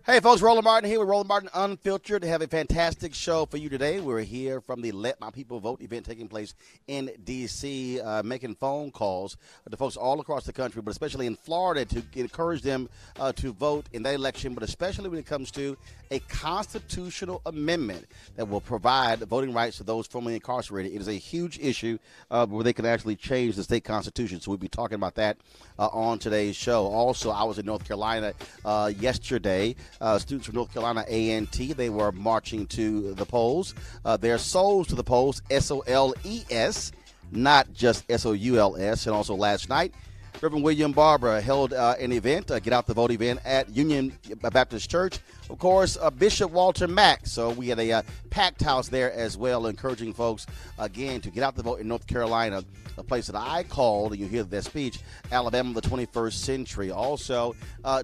Hey, folks, Roland Martin here with Roland Martin Unfiltered. Have a fantastic show for you today. We're here from the Let My People Vote event taking place in D.C., making phone calls to folks all across the country, but especially in Florida to encourage them to vote in that election, but especially when it comes to a constitutional amendment that will provide voting rights to those formerly incarcerated. It is a huge issue where they can actually change the state constitution, so we'll be talking about that on today's show. Also, I was in North Carolina yesterday. Students from North Carolina A&T, they were marching to the polls. Their souls to the polls, S-O-L-E-S, not just S-O-U-L-S. And also last night, Reverend William Barber held an event, Get Out the Vote event at Union Baptist Church. Of course, Bishop Walter Mack. So we had a packed house there as well, encouraging folks, again, to get out the vote in North Carolina, a place that I called, and you hear that speech, Alabama, the 21st century. Also,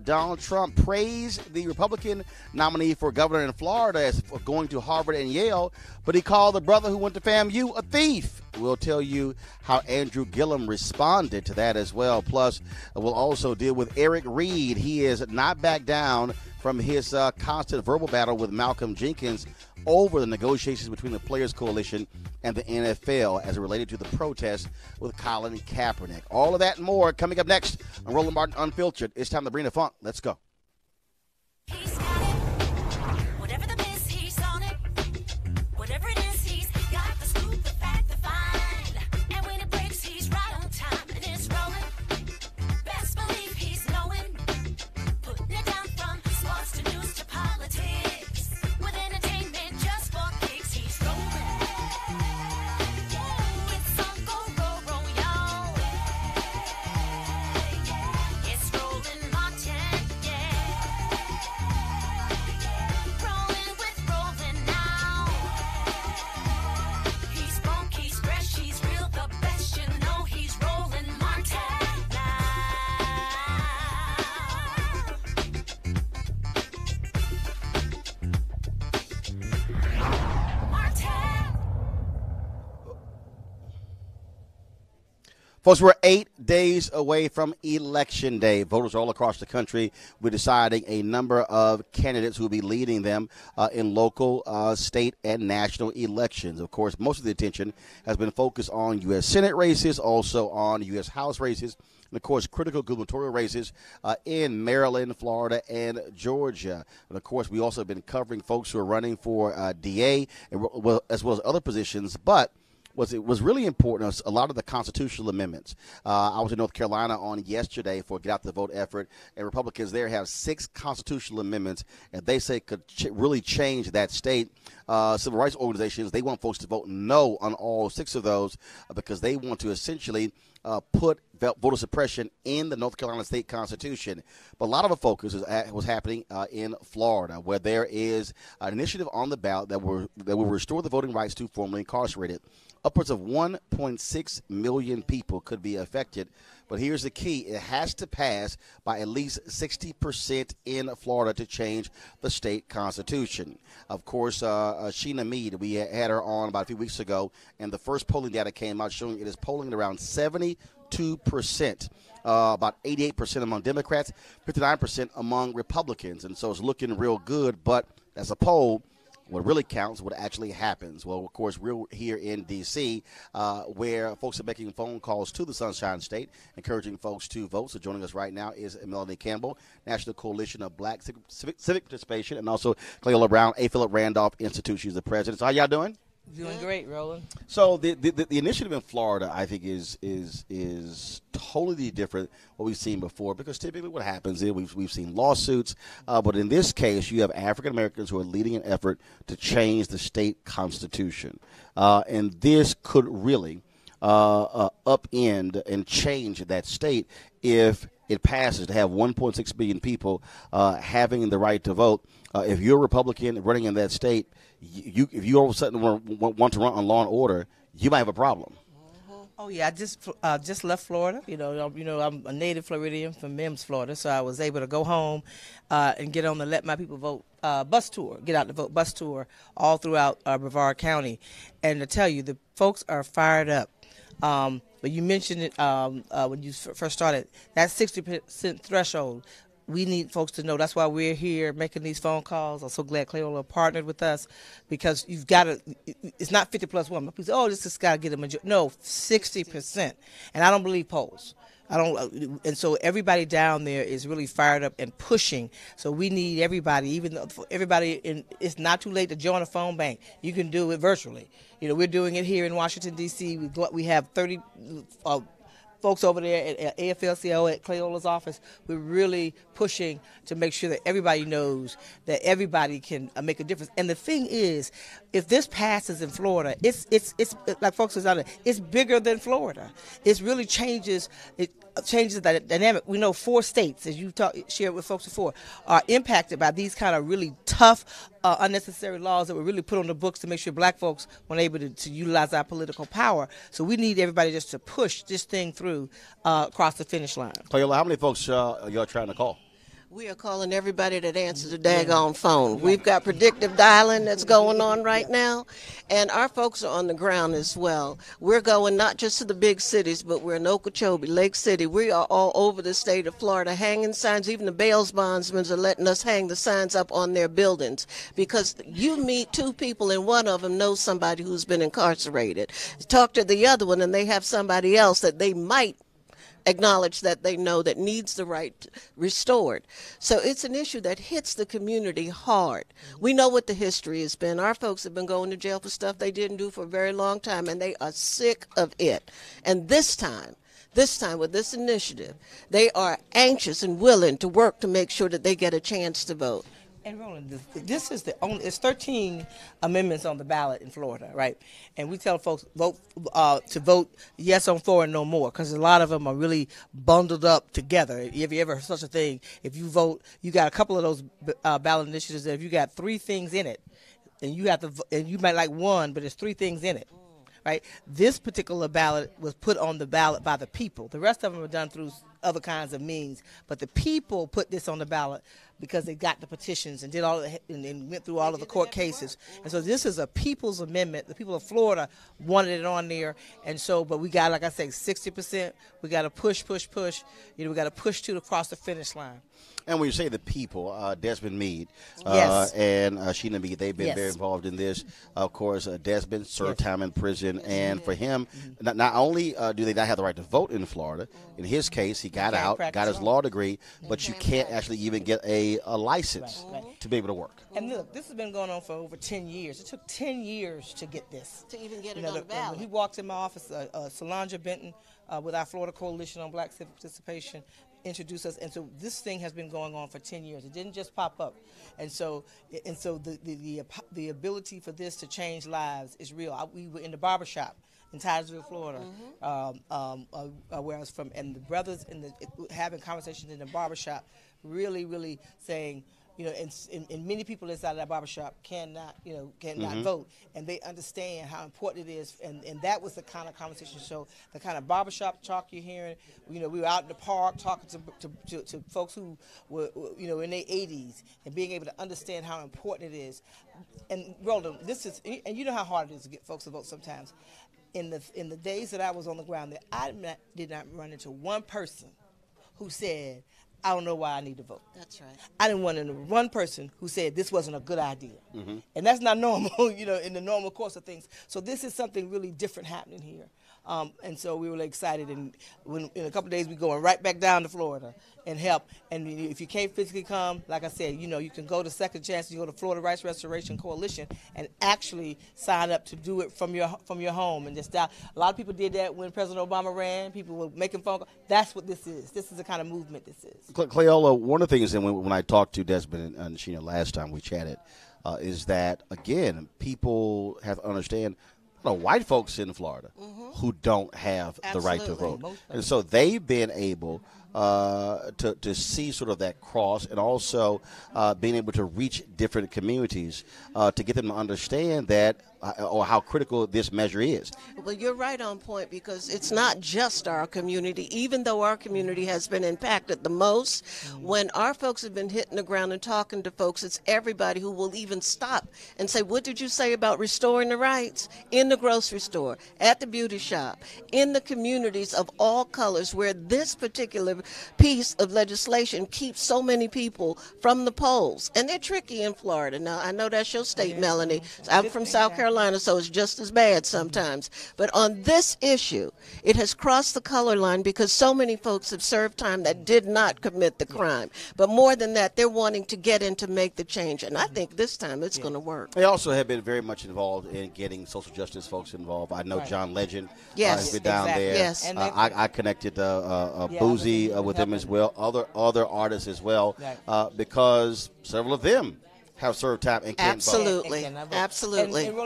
Donald Trump praised the Republican nominee for governor in Florida as for going to Harvard and Yale, but he called the brother who went to FAMU a thief. We'll tell you how Andrew Gillum responded to that as well. Plus, we'll also deal with Eric Reed. He is not back down from his constant verbal battle with Malcolm Jenkins over the negotiations between the Players Coalition and the NFL as it related to the protest with Colin Kaepernick. All of that and more coming up next on Roland Martin Unfiltered. It's time to bring the funk. Let's go. He's got it. Whatever the miss, he's on it. Whatever it is, he's got the scoop, the fact, the find. And when it breaks, he's right on time and it's rolling. Best believe he's knowing. Putting it down from sports to news to politics. With entertainment just for kicks, he's rolling. It's on go, y'all. It's Roland Martin, rolling with Roland now. He's funky, he's fresh, he's real, the best, you know he's Roland Martin now. Martin. Folks, we're 8 days away from Election Day. Voters all across the country will be deciding a number of candidates who will be leading them in local, state, and national elections. Of course, most of the attention has been focused on U.S. Senate races, also on U.S. House races, and, of course, critical gubernatorial races in Maryland, Florida, and Georgia. And, of course, we also have been covering folks who are running for DA as well as other positions, but it was really important, a lot of the constitutional amendments. I was in North Carolina on yesterday for a Get Out the Vote effort, and Republicans there have 6 constitutional amendments, and they say could really change that state. Civil rights organizations, they want folks to vote no on all 6 of those because they want to essentially put voter suppression in the North Carolina state constitution. But a lot of the focus was happening in Florida, where there is an initiative on the ballot that will restore the voting rights to formerly incarcerated. Upwards of 1.6 million people could be affected. But here's the key. It has to pass by at least 60% in Florida to change the state constitution. Of course, Sheena Mead, we had her on about a few weeks ago, and the first polling data came out showing it is polling at around 72%, about 88% among Democrats, 59% among Republicans. And so it's looking real good, but as a poll, what really counts, what actually happens. Well, of course, we're here in D.C., where folks are making phone calls to the Sunshine State, encouraging folks to vote. So joining us right now is Melanie Campbell, National Coalition of Black Civic Participation, and also Cleola Brown, A. Philip Randolph Institute. She's the president. So how y'all doing? Doing great, Roland. So the initiative in Florida, I think, is totally different what we've seen before, because typically what happens is we've seen lawsuits, but in this case you have African Americans who are leading an effort to change the state constitution, and this could really upend and change that state if it passes, to have 1.6 billion people having the right to vote. If you're a Republican running in that state, if you all of a sudden want to run on law and order, you might have a problem. Oh yeah, I just left Florida. You know, I'm a native Floridian from Mims, Florida, so I was able to go home and get on the Let My People Vote bus tour, Get Out the Vote bus tour, all throughout Brevard County, and to tell you, the folks are fired up. But you mentioned it when you first started, that 60% threshold. We need folks to know. That's why we're here making these phone calls. I'm so glad Cleola partnered with us, because you've got to, it's not 50 plus 1. People say, oh, this has got to get a majority. No, 60%. And I don't believe polls. And so everybody down there is really fired up and pushing. So we need everybody, even though it's not too late to join a phone bank. You can do it virtually. You know, we're doing it here in Washington, D.C. We have 30 folks over there at AFL-CIO at Cleola's office. We're really pushing to make sure that everybody knows that everybody can make a difference. And the thing is, if this passes in Florida, it's like folks was out there, it's bigger than Florida. It really changes the dynamic. We know 4 states, as you shared with folks before, are impacted by these kind of really tough, unnecessary laws that were really put on the books to make sure black folks weren't able to utilize our political power. So we need everybody just to push this thing through across the finish line. Cleola, how many folks y'all trying to call? We are calling everybody that answers the daggone phone. We've got predictive dialing that's going on right now, and our folks are on the ground as well. We're going not just to the big cities, but we're in Okeechobee, Lake City. We are all over the state of Florida hanging signs. Even the bail bondsmen are letting us hang the signs up on their buildings, because you meet two people and one of them knows somebody who's been incarcerated. Talk to the other one and they have somebody else that they might acknowledge that they know that needs the right restored. So it's an issue that hits the community hard. We know what the history has been. Our folks have been going to jail for stuff they didn't do for a very long time, and they are sick of it. And this time with this initiative, they are anxious and willing to work to make sure that they get a chance to vote. And Roland, this is it's 13 amendments on the ballot in Florida, right? And we tell folks to vote yes on 4 and no more, because a lot of them are really bundled up together. If you ever heard such a thing, if you vote, you got a couple of those ballot initiatives that if you got 3 things in it, and you have to, and you might like one, but there's 3 things in it. Right? This particular ballot was put on the ballot by the people. The rest of them were done through other kinds of means, but the people put this on the ballot because they got the petitions and did all and went through all of the court cases. And so this is a people's amendment. The people of Florida wanted it on there, and so, but we got, like I say, 60%. We got to push. We got to push to across the finish line. And when you say the people, Desmond Meade Yes. and Sheena Meade, they've been very involved in this. Of course, Desmond served time in prison, and for him, not only do they not have the right to vote in Florida, in his case, he got out, got his law degree, but you can't actually even get a license to be able to work. And look, this has been going on for over 10 years. It took 10 years to get this. To even get it on the ballot. When he walked in my office, Solange Benton with our Florida Coalition on Black Civic Participation introduced us, and so this thing has been going on for 10 years. It didn't just pop up, and so the ability for this to change lives is real. We were in the barbershop in Titusville, Florida, where I was from, and the brothers having conversations in the barbershop, really saying, you know, and many people inside that barbershop cannot vote, and they understand how important it is, and that was the kind of conversation. So the kind of barbershop talk you're hearing, you know, we were out in the park talking to folks who were, you know, in their 80s, and being able to understand how important it is. And Roland, this is, and you know how hard it is to get folks to vote sometimes. In the days that I was on the ground, I did not run into one person who said, I don't know why I need to vote. That's right. I didn't run into one person who said this wasn't a good idea. And that's not normal, you know, in the normal course of things. So this is something really different happening here. And so we were really excited. And in a couple of days, we're going right back down to Florida and help. And if you can't physically come, like I said, you know, you can go to Second Chance. You go to Florida Rights Restoration Coalition and actually sign up to do it from your home. And just dial. A lot of people did that when President Obama ran. People were making phone calls. That's what this is. This is the kind of movement this is. Cleola, one of the things that when I talked to Desmond and Sheena last time we chatted is that, again, people have to understand white folks in Florida who don't have the right to vote. And so they've been able to see sort of that cross, and also being able to reach different communities to get them to understand that or how critical this measure is. Well, you're right on point, because it's not just our community. Even though our community has been impacted the most, when our folks have been hitting the ground and talking to folks, it's everybody who will even stop and say, what did you say about restoring the rights? In the grocery store, at the beauty shop, in the communities of all colors, where this particular piece of legislation keeps so many people from the polls. And they're tricky in Florida. Now, I know that's your state, Melanie. I'm from South Carolina, so it's just as bad sometimes. But on this issue, it has crossed the color line, because so many folks have served time that did not commit the crime. But more than that, they're wanting to get in to make the change. And I think this time it's going to work. They also have been very much involved in getting social justice folks involved. I know John Legend has been down there. Yes. I connected Boozy with them as well, other artists as well, because several of them have served time and can't vote. Absolutely. And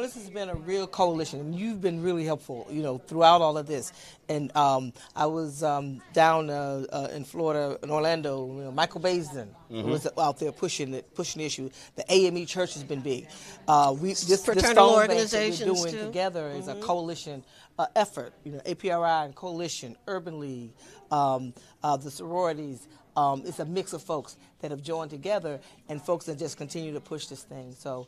this has been a real coalition, and you've been really helpful, you know, throughout all of this. And I was down in Florida, in Orlando. You know, Michael Baisden was out there pushing the issue. The AME Church has been big. This fraternal phone bank organizations that we're doing too. together is a coalition effort. APRI and Coalition, Urban League, the sororities. It's a mix of folks that have joined together, and folks that just continue to push this thing. So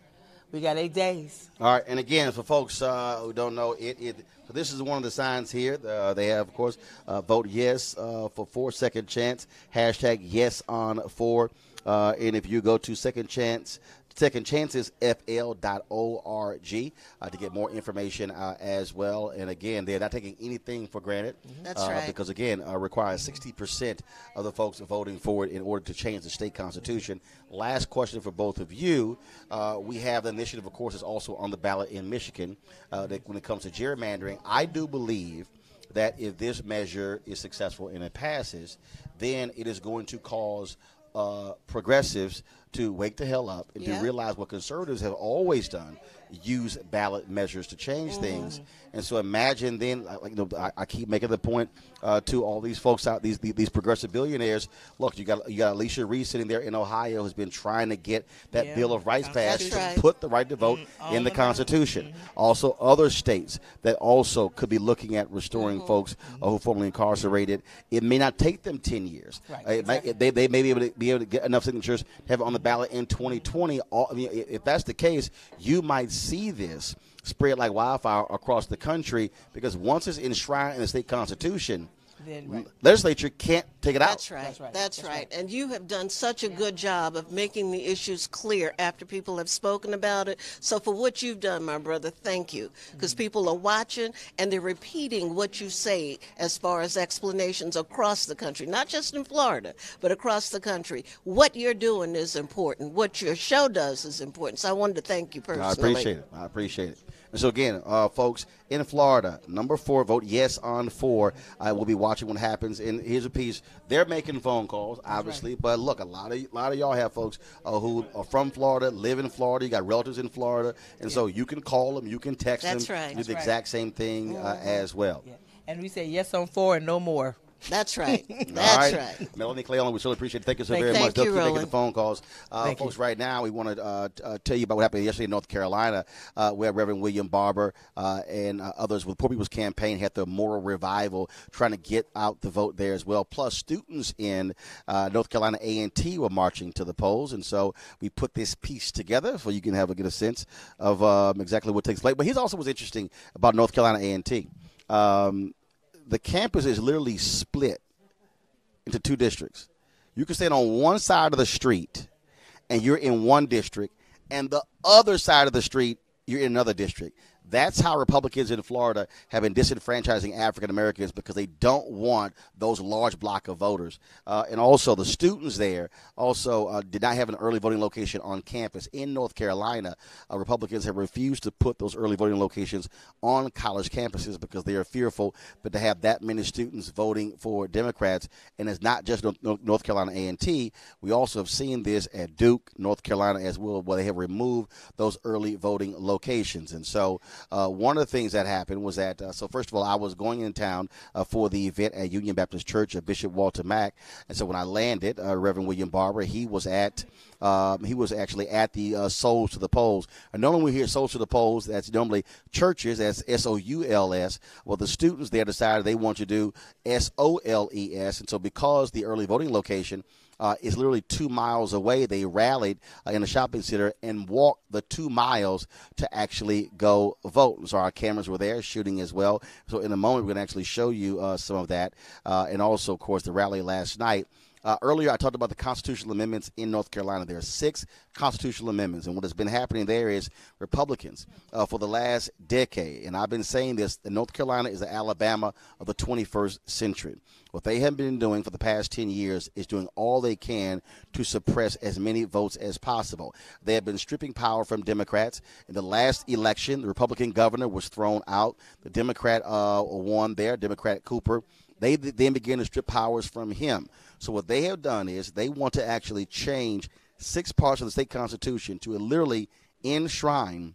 we got 8 days. All right, and again, for folks who don't know, so this is one of the signs here. They have, of course, vote yes for 4 second chance, hashtag yes on 4. And if you go to secondchancesfl.org to get more information as well. And again, they're not taking anything for granted. That's right. Because, again, requires 60% of the folks voting for it in order to change the state constitution. Last question for both of you. We have the initiative, of course, is also on the ballot in Michigan that when it comes to gerrymandering. I do believe that if this measure is successful and it passes, then it is going to cause progressives to wake the hell up and to realize what conservatives have always done, use ballot measures to change things. And so imagine then, I keep making the point to all these folks out, these progressive billionaires. Look, you got Alicia Reese sitting there in Ohio who's been trying to get that Bill of Rights passed to put the right to vote in the Constitution. Also, other states that also could be looking at restoring folks who are formerly incarcerated. It may not take them 10 years. They may be able to get enough signatures to have it on the ballot in 2020. If that's the case, you might see this spread like wildfire across the country, because once it's enshrined in the state constitution, legislature can't take it out. That's right. And you have done such a good job of making the issues clear after people have spoken about it. So for what you've done, my brother, thank you. Because people are watching and they're repeating what you say as far as explanations across the country, not just in Florida, but across the country. What you're doing is important. What your show does is important. So I wanted to thank you personally. I appreciate it. And so, again, folks, in Florida, number 4, vote yes on 4. I will be watching what happens. And here's a piece. They're making phone calls, obviously. But, look, a lot of y'all have folks who are from Florida, live in Florida. You got relatives in Florida. And so you can call them. You can text them. Do the exact same thing as well. Yeah. And we say yes on 4 and no more. That's right. That's right. Melanie Cleon, we really appreciate it. Thank you so very much. Thank you, Keep making Roland. the phone calls. Folks, right now we want to tell you about what happened yesterday in North Carolina, where Reverend William Barber and others with Poor People's Campaign had the moral revival trying to get out the vote there as well. Plus, students in North Carolina A&T were marching to the polls. And so we put this piece together so you can get a sense of exactly what takes place. But here's also what's interesting about North Carolina A&T. The campus is literally split into 2 districts. You can stand on one side of the street, and you're in one district, and the other side of the street, you're in another district. That's how Republicans in Florida have been disenfranchising African Americans, because they don't want those large block of voters. And also the students there also did not have an early voting location on campus. In North Carolina, Republicans have refused to put those early voting locations on college campuses because they are fearful that to have that many students voting for Democrats. And it's not just North Carolina A&T. We also have seen this at Duke, North Carolina as well, where they have removed those early voting locations. And so one of the things that happened was that, so first of all, I was going in town for the event at Union Baptist Church of Bishop Walter Mack. And so when I landed, Reverend William Barber, he was actually at the Souls to the Polls. And normally we hear Souls to the Polls, that's normally churches, that's SOULS. Well, the students there decided they want to do SOLES. And so because the early voting location is literally 2 miles away, they rallied in a shopping center and walked the 2 miles to actually go vote. And so our cameras were there shooting as well. So in a moment, we're going to actually show you some of that. And also, of course, the rally last night. Earlier, I talked about the constitutional amendments in North Carolina. There are 6 constitutional amendments, and what has been happening there is Republicans for the last decade, and I've been saying this, that North Carolina is the Alabama of the 21st century. What they have been doing for the past 10 years is doing all they can to suppress as many votes as possible. They have been stripping power from Democrats. In the last election, the Republican governor was thrown out. The Democrat won there, Democrat Cooper. They then began to strip powers from him. So what they have done is they want to actually change 6 parts of the state constitution to literally enshrine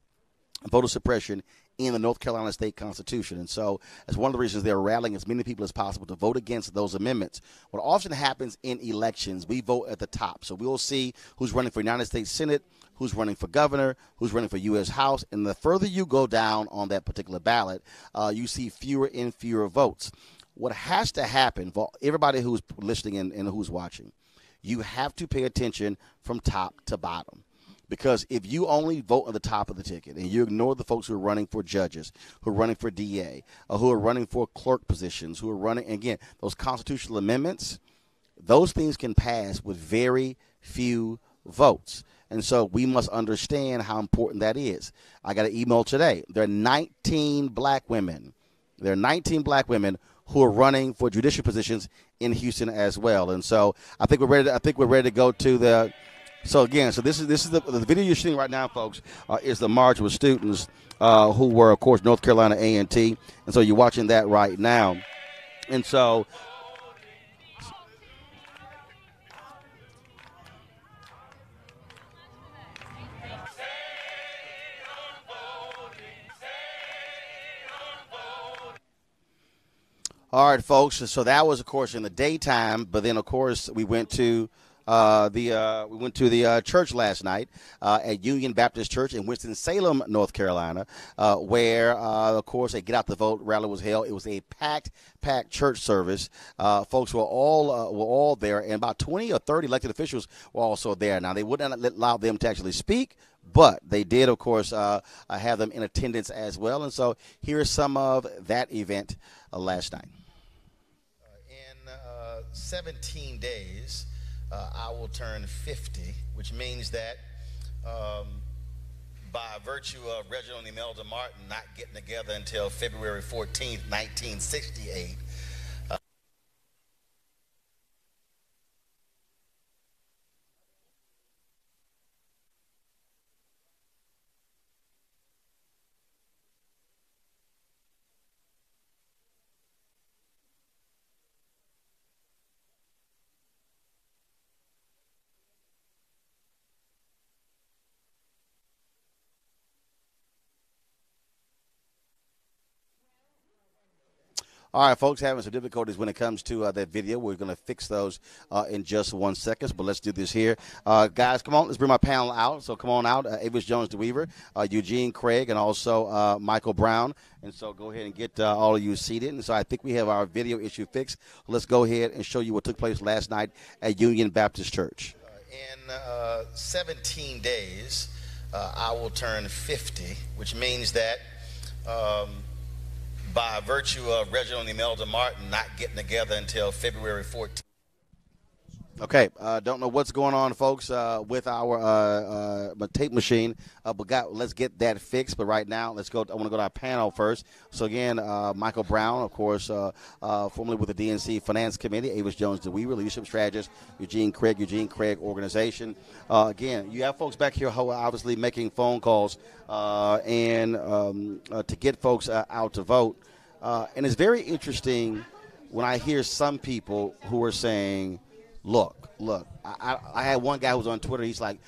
voter suppression in the North Carolina State Constitution. And so that's one of the reasons they're rallying as many people as possible to vote against those amendments. What often happens in elections, we vote at the top. So we'll see who's running for United States Senate, who's running for governor, who's running for U.S. House. And the further you go down on that particular ballot, you see fewer and fewer votes. What has to happen for everybody who's listening and who's watching, you have to pay attention from top to bottom. Because if you only vote on the top of the ticket and you ignore the folks who are running for judges, who are running for DA, or who are running for clerk positions, who are running, again, those constitutional amendments, those things can pass with very few votes. And so we must understand how important that is. I got an email today. There are 19 black women. There are 19 black women who are running for judicial positions in Houston as well. And so I think we're ready to go to the. So again, this is the video you're seeing right now, folks, is the march with students who were, of course, North Carolina A&T. And so you're watching that right now. And so. All right, folks. So that was, of course, in the daytime. But then, of course, we went to the church last night at Union Baptist Church in Winston-Salem, North Carolina, where, of course, a Get Out the Vote rally was held. It was a packed church service. Folks were all there, and about 20 or 30 elected officials were also there. Now, they wouldn't allow them to actually speak, but they did, of course, have them in attendance as well. And so here's some of that event last night. In 17 days, I will turn 50, which means that by virtue of Reginald and Imelda Martin not getting together until February 14th, 1968, all right, folks, having some difficulties when it comes to that video. We're going to fix those in just 1 second, but let's do this here. Guys, come on. Let's bring my panel out. So come on out. Avis Jones-DeWeaver, Eugene Craig, and also Michael Brown. And so go ahead and get all of you seated. And so I think we have our video issue fixed. Let's go ahead and show you what took place last night at Union Baptist Church. In 17 days, I will turn 50, which means that by virtue of Reginald and Imelda Martin not getting together until February 14th. Okay, don't know what's going on, folks, with our tape machine, but let's get that fixed. But right now, let's go. I want to go to our panel first. So again, Michael Brown, of course, formerly with the DNC Finance Committee, Avis Jones-DeWeaver, leadership strategist, Eugene Craig Organization. Again, you have folks back here who are obviously making phone calls and to get folks out to vote. And it's very interesting when I hear some people who are saying, Look. I had one guy who was on Twitter. He said,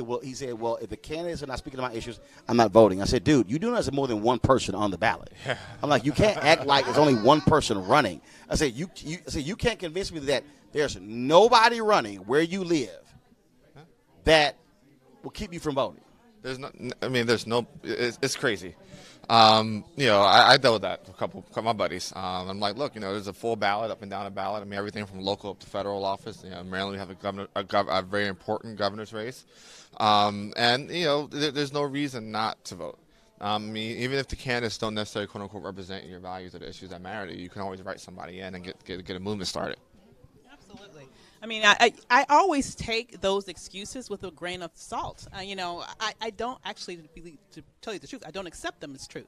well, if the candidates are not speaking to my issues, I'm not voting. I said, dude, you do know there's more than one person on the ballot. Yeah. I'm like, you can't act like there's only one person running. I said, you can't convince me that there's nobody running where you live that will keep you from voting. It's crazy. I dealt with that with a couple of my buddies. I'm like, look, there's a full ballot, up and down a ballot. I mean, everything from local up to federal office. In Maryland, we have a very important governor's race. There's no reason not to vote. Even if the candidates don't necessarily, quote unquote, represent your values or the issues that matter to you, you can always write somebody in and get a movement started. Absolutely. I mean, I always take those excuses with a grain of salt. I don't actually, to tell you the truth, I don't accept them as truth.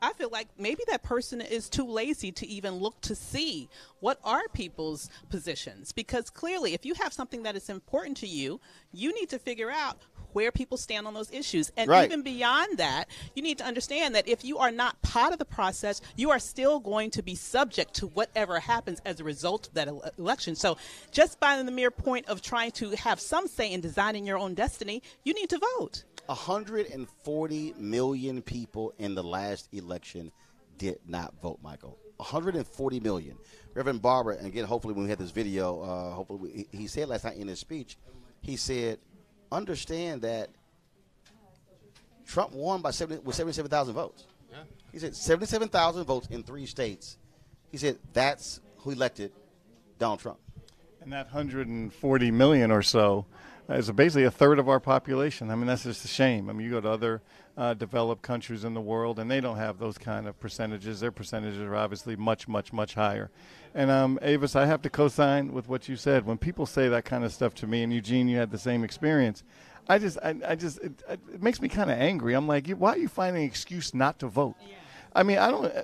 I feel like maybe that person is too lazy to even look to see what are people's positions. Because clearly, if you have something that is important to you, you need to figure out where people stand on those issues. And right. Even beyond that, you need to understand that if you are not part of the process, you are still going to be subject to whatever happens as a result of that election. So just by the mere point of trying to have some say in designing your own destiny, you need to vote. 140 million people in the last election did not vote, Michael. 140 million. Reverend Barber, and again, hopefully when we had this video, he said last night in his speech, he said, understand that Trump won with 77,000 votes. Yeah. He said 77,000 votes in 3 states. He said that's who elected Donald Trump. And that 140 million or so is basically a third of our population. I mean, that's just a shame. I mean, you go to other developed countries in the world, and they don't have those kind of percentages. Their percentages are obviously much, much, much higher. And, Avis, I have to co-sign with what you said. When people say that kind of stuff to me, and Eugene, you had the same experience, it makes me kind of angry. I'm like, why are you finding an excuse not to vote? Yeah. I mean,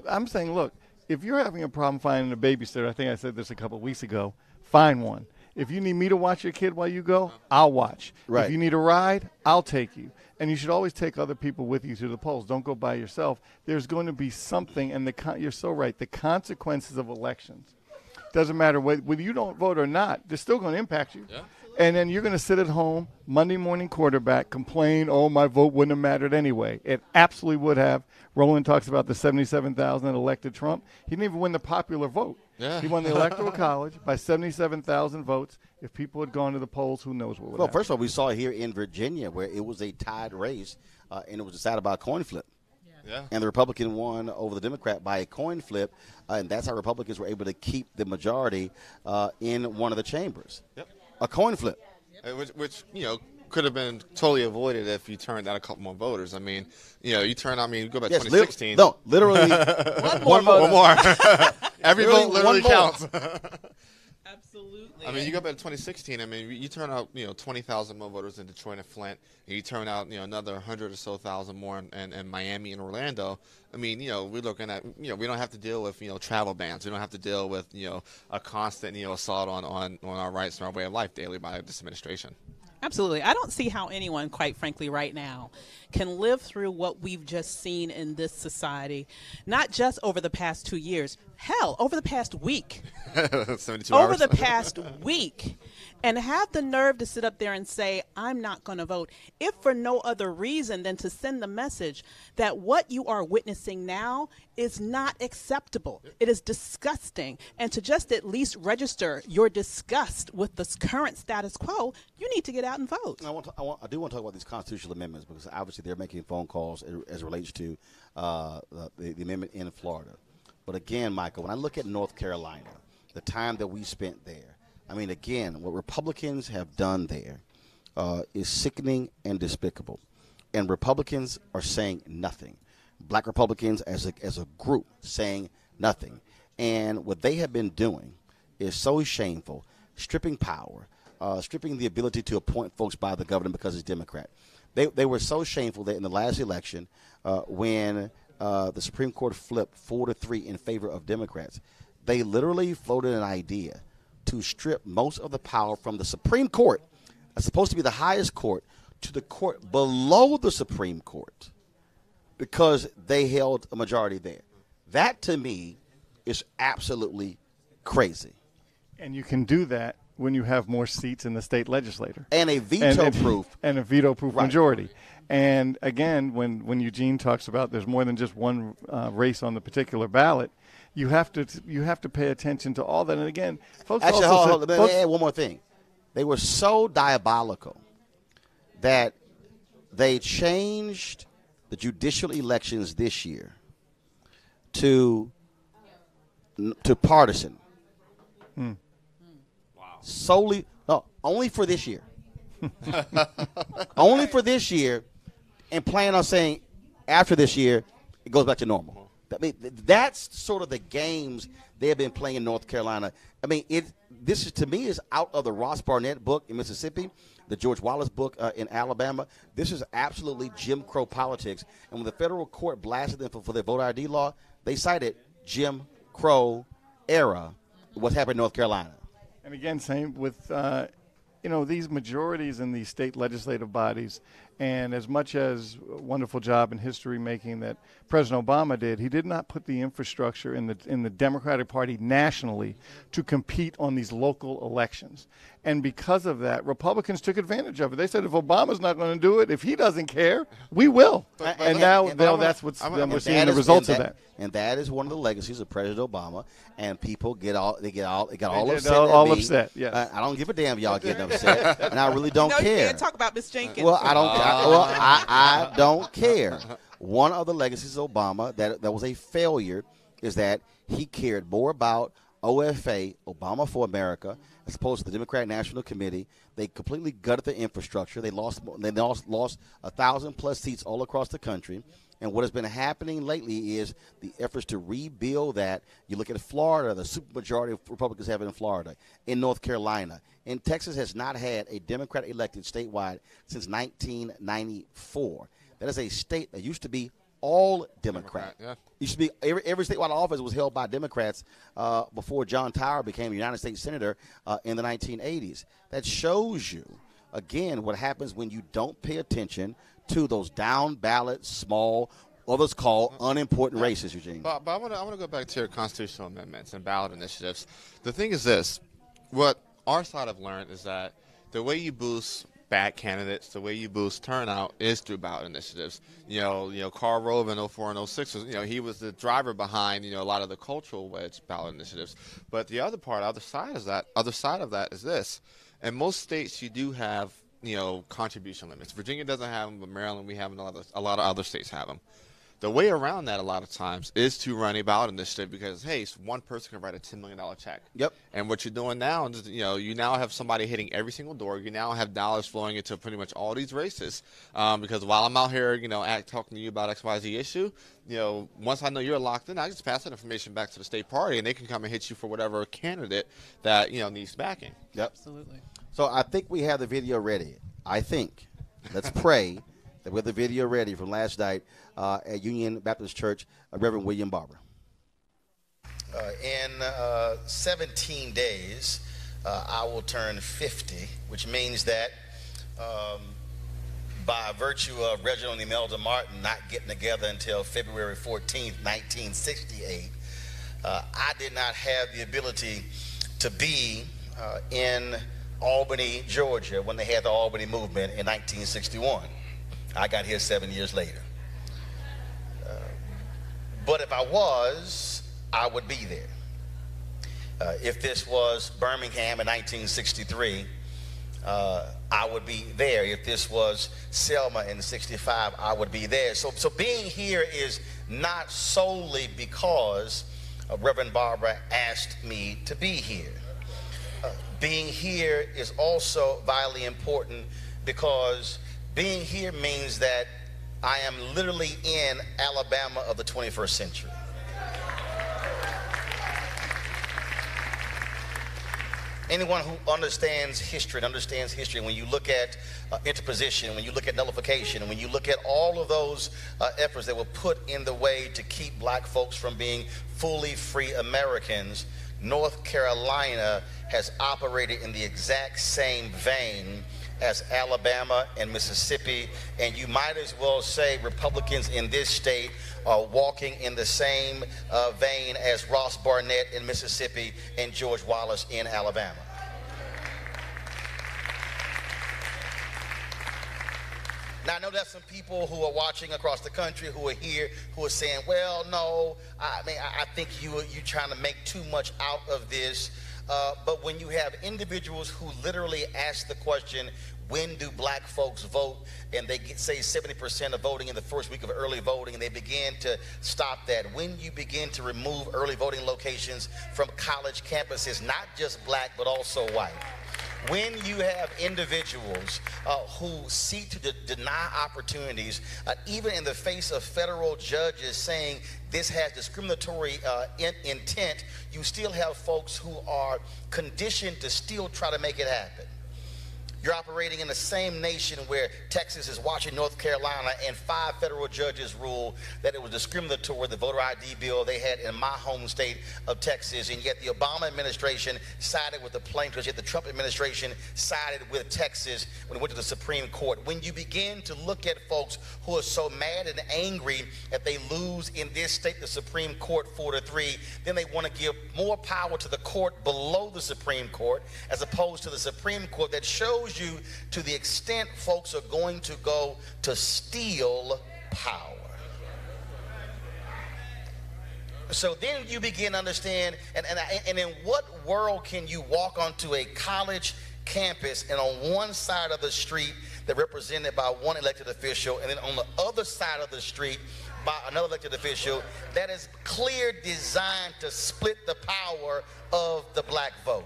I'm saying, look, if you're having a problem finding a babysitter, I think I said this a couple of weeks ago, find one. If you need me to watch your kid while you go, I'll watch. Right. If you need a ride, I'll take you. And you should always take other people with you to the polls. Don't go by yourself. There's going to be something, and you're so right, the consequences of elections. Doesn't matter whether you don't vote or not, they're still going to impact you. Yeah. And then you're going to sit at home, Monday morning quarterback, complain, oh, my vote wouldn't have mattered anyway. It absolutely would have. Roland talks about the 77,000 that elected Trump. He didn't even win the popular vote. Yeah. He won the Electoral College by 77,000 votes. If people had gone to the polls, who knows what would happen. Well, first of all, we saw it here in Virginia where it was a tied race, and it was decided by a coin flip. Yeah. And the Republican won over the Democrat by a coin flip, and that's how Republicans were able to keep the majority in one of the chambers. Yep. A coin flip. Which could have been totally avoided if you turned out a couple more voters. I mean, you go back to 2016. Literally one more. Every vote literally counts. Absolutely. I mean, you go back to 2016. I mean, you turn out 20,000 more voters in Detroit and Flint, and you turn out another 100 or so thousand more in Miami and Orlando. I mean, we're looking at we don't have to deal with travel bans. We don't have to deal with a constant assault on our rights and our way of life daily by this administration. Absolutely. I don't see how anyone, quite frankly, right now can live through what we've just seen in this society, not just over the past 2 years, hell, over the past week. 72 over hours. the past week, and have the nerve to sit up there and say, I'm not going to vote, if for no other reason than to send the message that what you are witnessing now is not acceptable. It is disgusting. And to just at least register your disgust with the current status quo, you need to get out and vote. I do want to talk about these constitutional amendments because obviously they're making phone calls as it relates to the amendment in Florida. But again, Michael, when I look at North Carolina, the time that we spent there, I mean, again, what Republicans have done there is sickening and despicable. And Republicans are saying nothing. Black Republicans as a group saying nothing. And what they have been doing is so shameful, stripping power, stripping the ability to appoint folks by the governor because it's Democrat. They were so shameful that in the last election when the Supreme Court flipped 4-3 in favor of Democrats, they literally floated an idea to strip most of the power from the Supreme Court, that's supposed to be the highest court, to the court below the Supreme Court because they held a majority there. That, to me, is absolutely crazy. And you can do that when you have more seats in the state legislature. And a veto-proof. And a veto-proof right. majority. And, again, when Eugene talks about there's more than just one race on the particular ballot, you have to pay attention to all that. And, again, folks actually, also hold on, let me add one more thing. They were so diabolical that they changed the judicial elections this year to partisan. Wow. Solely, no, only for this year. Only for this year, and plan on saying after this year, it goes back to normal. I mean, that's sort of the games they have been playing in North Carolina. I mean, this is, to me, is out of the Ross Barnett book in Mississippi, the George Wallace book in Alabama. This is absolutely Jim Crow politics. And when the federal court blasted them for their voter ID law, they cited Jim Crow era, what's happened in North Carolina. And again, same with these majorities in these state legislative bodies, and as much as a wonderful job in history making that President Obama did, he did not put the infrastructure in the Democratic Party nationally to compete on these local elections. And because of that, Republicans took advantage of it. They said, if Obama's not going to do it, if he doesn't care, we will. And now that's what's we're seeing the results of that. And that is one of the legacies of President Obama. And people got all upset. All upset. Yes. I don't give a damn if y'all getting upset, and I really don't care. You can't talk about Miss Jenkins. Well, I don't. I don't care. One of the legacies of Obama that was a failure is that he cared more about OFA, Obama for America, as opposed to the Democratic National Committee. They completely gutted the infrastructure. They lost 1,000+ seats all across the country. And what has been happening lately is the efforts to rebuild that. You look at Florida, the supermajority of Republicans have it in Florida, in North Carolina. And Texas has not had a Democrat elected statewide since 1994. That is a state that used to be all Democrat. Yeah. Used to be every statewide office was held by Democrats before John Tower became a United States Senator in the 1980s. That shows you, again, what happens when you don't pay attention to those down ballot, small, others call unimportant races, Eugene. But I want to go back to your constitutional amendments and ballot initiatives. The thing is this: what our side have learned is that the way you boost bad candidates, the way you boost turnout is through ballot initiatives. Karl Rove in 04 and 06 was, he was the driver behind, a lot of the cultural wedge ballot initiatives. But the other side of that is this: in most states, you do have contribution limits. Virginia doesn't have them, but Maryland, we have them. A lot of other states have them. The way around that a lot of times is to run a ballot initiative because, hey, one person can write a $10 million check. Yep. And what you're doing now is, you now have somebody hitting every single door. You now have dollars flowing into pretty much all these races because while I'm out here, talking to you about XYZ issue, once I know you're locked in, I just pass that information back to the state party and they can come and hit you for whatever candidate that, needs backing. Yep. Absolutely. So I think we have the video ready. Let's pray that we have the video ready from last night at Union Baptist Church, Reverend William Barber. In 17 days, I will turn 50, which means that by virtue of Reginald and Imelda Martin not getting together until February 14th, 1968, I did not have the ability to be in Albany, Georgia, when they had the Albany movement in 1961. I got here 7 years later. But if I was, I would be there. If this was Birmingham in 1963, I would be there. If this was Selma in 65, I would be there. So being here is not solely because Reverend Barbara asked me to be here. Being here is also vitally important because being here means that I am literally in Alabama of the 21st century. Anyone who understands history, when you look at interposition, when you look at nullification, when you look at all of those efforts that were put in the way to keep black folks from being fully free Americans, North Carolina has operated in the exact same vein as Alabama and Mississippi, and you might as well say Republicans in this state are walking in the same vein as Ross Barnett in Mississippi and George Wallace in Alabama. Now, I know there's some people who are watching across the country who are here who are saying, well, no, I think you're trying to make too much out of this. But when you have individuals who literally ask the question, when do black folks vote? And they say 70% of voting in the first week of early voting, and they begin to stop that. When you begin to remove early voting locations from college campuses, not just black, but also white. When you have individuals who seek to deny opportunities, even in the face of federal judges saying this has discriminatory intent, you still have folks who are conditioned to still try to make it happen. You're operating in the same nation where Texas is watching North Carolina, and 5 federal judges ruled that it was discriminatory, the voter ID bill they had in my home state of Texas, and yet the Obama administration sided with the plaintiffs, yet the Trump administration sided with Texas when it went to the Supreme Court. When you begin to look at folks who are so mad and angry that they lose in this state, the Supreme Court 4-3, then they want to give more power to the court below the Supreme Court as opposed to the Supreme Court, that shows you to the extent folks are going to go to steal power. So then you begin to understand, and in what world can you walk onto a college campus and on one side of the street they're represented by one elected official, and then on the other side of the street by another elected official that is clear designed to split the power of the black vote?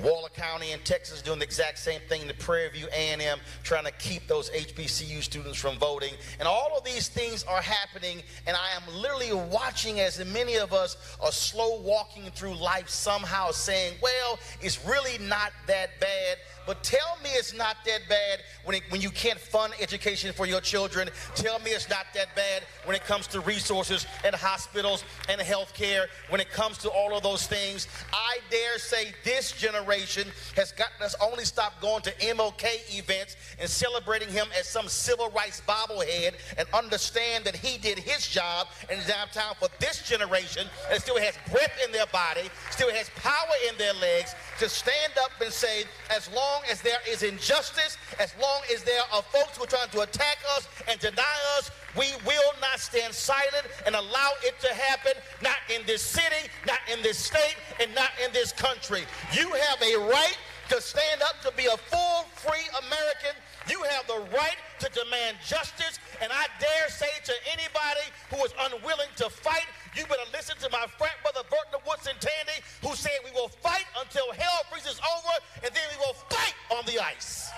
Waller County in Texas doing the exact same thing. The Prairie View A&M trying to keep those HBCU students from voting. And all of these things are happening, and I am literally watching as many of us are slow walking through life somehow saying, well, it's really not that bad. But tell me it's not that bad when you can't fund education for your children. Tell me it's not that bad when it comes to resources and hospitals and health care. When it comes to all of those things, I dare say this generation has gotten us only stop going to MLK events and celebrating him as some civil rights bobblehead, and understand that he did his job, and it's now time for this generation that still has breath in their body, still has power in their legs, to stand up and say, as long as there is injustice, as long as there are folks who are trying to attack us and deny us, we will not stand silent and allow it to happen, not in this city, not in this state, and not in this country. You have a right to stand up to be a full, free American. You have the right to demand justice, and I dare say to anybody who is unwilling to fight, you better listen to my frat brother Burton Woodson Tandy, who said we will fight until hell freezes over, and then we will fight on the ice.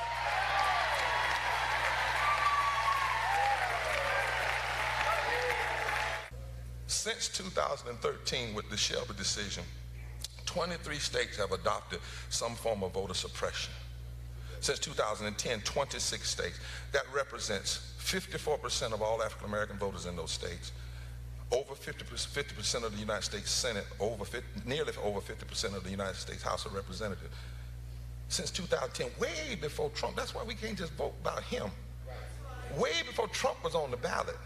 Since 2013, with the Shelby decision, 23 states have adopted some form of voter suppression. Since 2010, 26 states. That represents 54% of all African American voters in those states. Over 50% of the United States Senate, nearly over 50% of the United States House of Representatives. Since 2010, way before Trump. That's why we can't just vote about him. Way before Trump was on the ballot.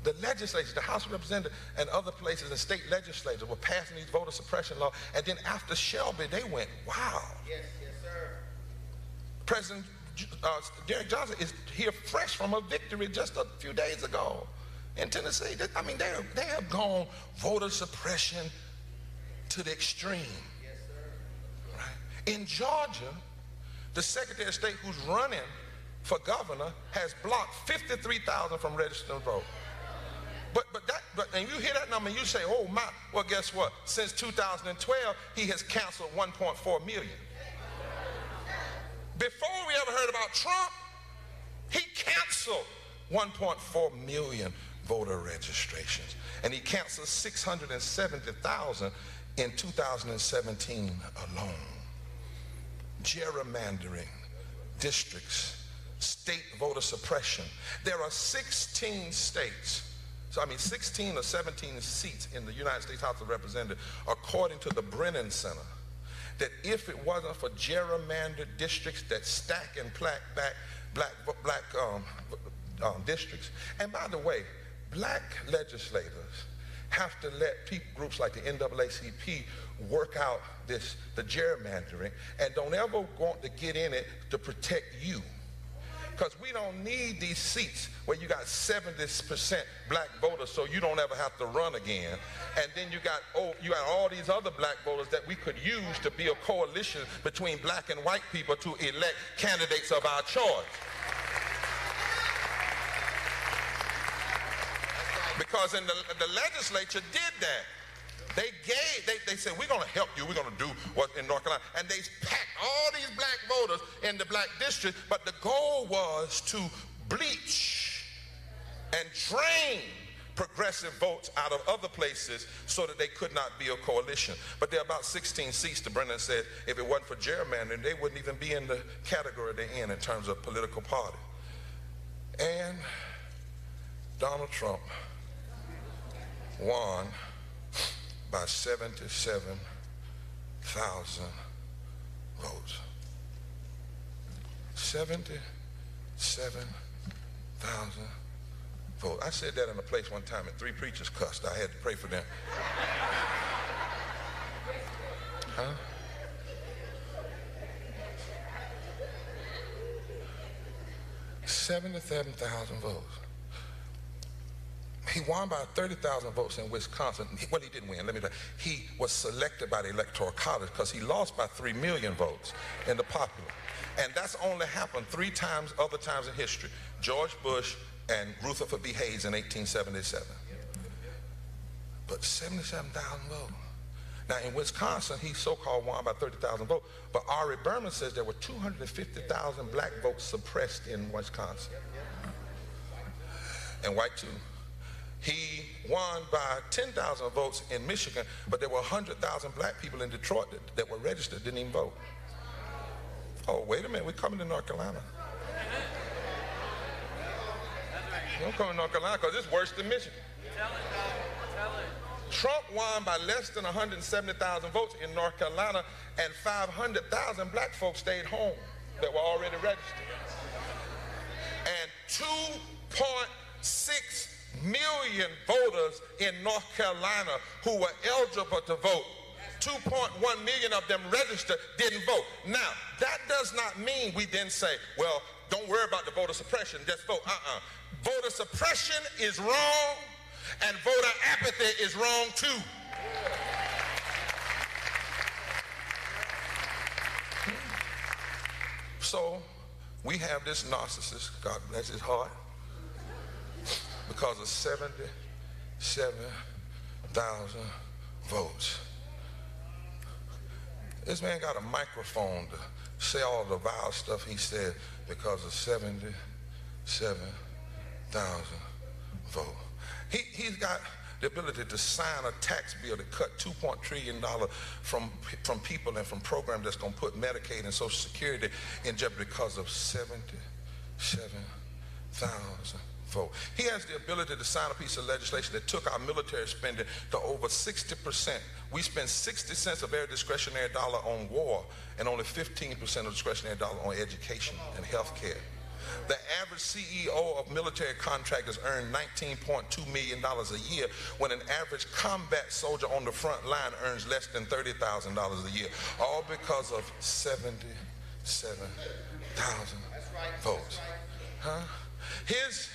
The legislature, the House of Representatives, and other places, and state legislatures were passing these voter suppression laws. And then after Shelby, they went, wow. Yes, sir. President Derrick Johnson is here fresh from a victory just a few days ago in Tennessee. I mean, they have gone voter suppression to the extreme. Yes, sir. Right? In Georgia, the Secretary of State who's running for governor has blocked 53,000 from registering to vote. And you hear that number and you say, oh my, well guess what? Since 2012, he has canceled 1.4 million. Before we ever heard about Trump, he canceled 1.4 million voter registrations. And he canceled 670,000 in 2017 alone. Gerrymandering, districts, state voter suppression. There are 16 states, 16 or 17 seats in the United States House of Representatives, according to the Brennan Center, that if it wasn't for gerrymandered districts that stack and black districts. And by the way, black legislators have to let groups like the NAACP work out the gerrymandering, and don't ever want to get in it to protect you. Because we don't need these seats where you got 70% black voters so you don't ever have to run again. And then you got all these other black voters that we could use to be a coalition between black and white people to elect candidates of our choice. Because in the legislature did that. They said, we're going to help you. We're going to do what's in North Carolina. And they packed all these black voters in the black district, but the goal was to bleach and drain progressive votes out of other places so that they could not be a coalition. But there are about 16 seats that Brennan said if it wasn't for gerrymandering, they wouldn't even be in the category they're in terms of political party. And Donald Trump won by 77,000 votes. 77,000 votes. I said that in a place one time and 3 preachers cussed. I had to pray for them. Huh? $77,000 votes. He won by 30,000 votes in Wisconsin. Well, he didn't win. Let me tell you. He was selected by the Electoral College because he lost by 3 million votes in the popular. And that's only happened 3 times, other times in history. George Bush and Rutherford B. Hayes in 1877. But 77,000 votes. Now in Wisconsin, he so-called won by 30,000 votes. But Ari Berman says there were 250,000 black votes suppressed in Wisconsin. And white too. He won by 10,000 votes in Michigan, but there were 100,000 black people in Detroit that were registered, didn't even vote. Oh, wait a minute, we're coming to North Carolina. Don't come to North Carolina because it's worse than Michigan. Trump won by less than 170,000 votes in North Carolina, and 500,000 black folks stayed home that were already registered. And 2.6 million voters in North Carolina who were eligible to vote. 2.1 million of them registered, didn't vote. Now, that does not mean we then say, well, don't worry about the voter suppression, just vote. Voter suppression is wrong, and voter apathy is wrong too. So we have this narcissist, God bless his heart, because of 77,000 votes. This man got a microphone to say all the vile stuff he said because of 77,000 votes. He's got the ability to sign a tax bill to cut $2.3 trillion from people and from programs that's going to put Medicaid and Social Security in jeopardy because of 77,000 votes. He has the ability to sign a piece of legislation that took our military spending to over 60%. We spend 60 cents of every discretionary dollar on war and only 15% of discretionary dollar on education and health care. The average CEO of military contractors earn $19.2 million a year when an average combat soldier on the front line earns less than $30,000 a year, all because of 77,000 votes. Huh? His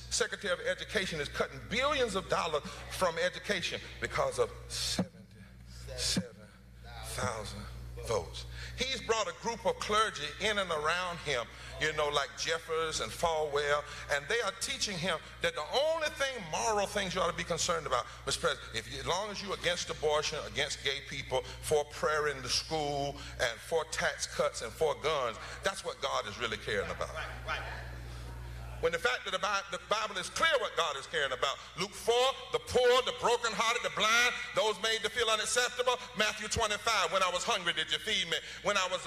Secretary of Education is cutting billions of dollars from education because of 77,000 votes. He's brought a group of clergy in and around him, you know, like Jeffers and Falwell, and they are teaching him that the only moral things you ought to be concerned about, Mr. President, as long as you're against abortion, against gay people, for prayer in the school, and for tax cuts and for guns, that's what God is really caring about. Right. When the fact that the Bible is clear what God is caring about. Luke 4, the poor, the brokenhearted, the blind, those made to feel unacceptable. Matthew 25, when I was hungry, did you feed me? When I was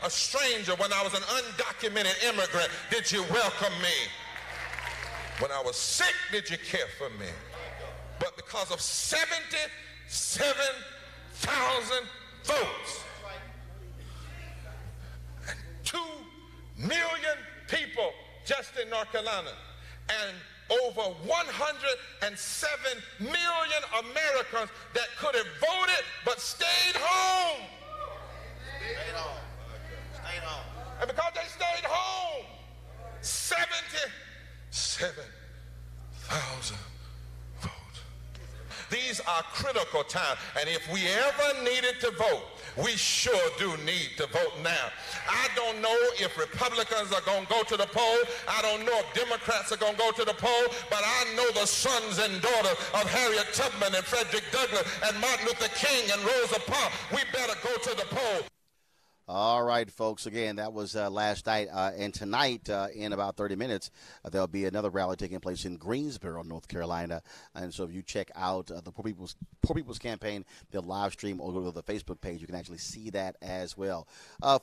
a stranger, when I was an undocumented immigrant, did you welcome me? When I was sick, did you care for me? But because of 77,000 votes and 2 million people just in North Carolina, and over 107 million Americans that could have voted but stayed home. Stayed home. And because they stayed home, 77,000 votes. These are critical times, and if we ever needed to vote, we sure do need to vote now. I don't know if Republicans are going to go to the poll. I don't know if Democrats are going to go to the poll, but I know the sons and daughters of Harriet Tubman and Frederick Douglass and Martin Luther King and Rosa Parks. We better go to the poll. All right, folks. Again, that was last night. And tonight, in about 30 minutes, there'll be another rally taking place in Greensboro, North Carolina. And so if you check out the Poor People's Campaign, they'll live stream or go to the Facebook page. You can actually see that as well.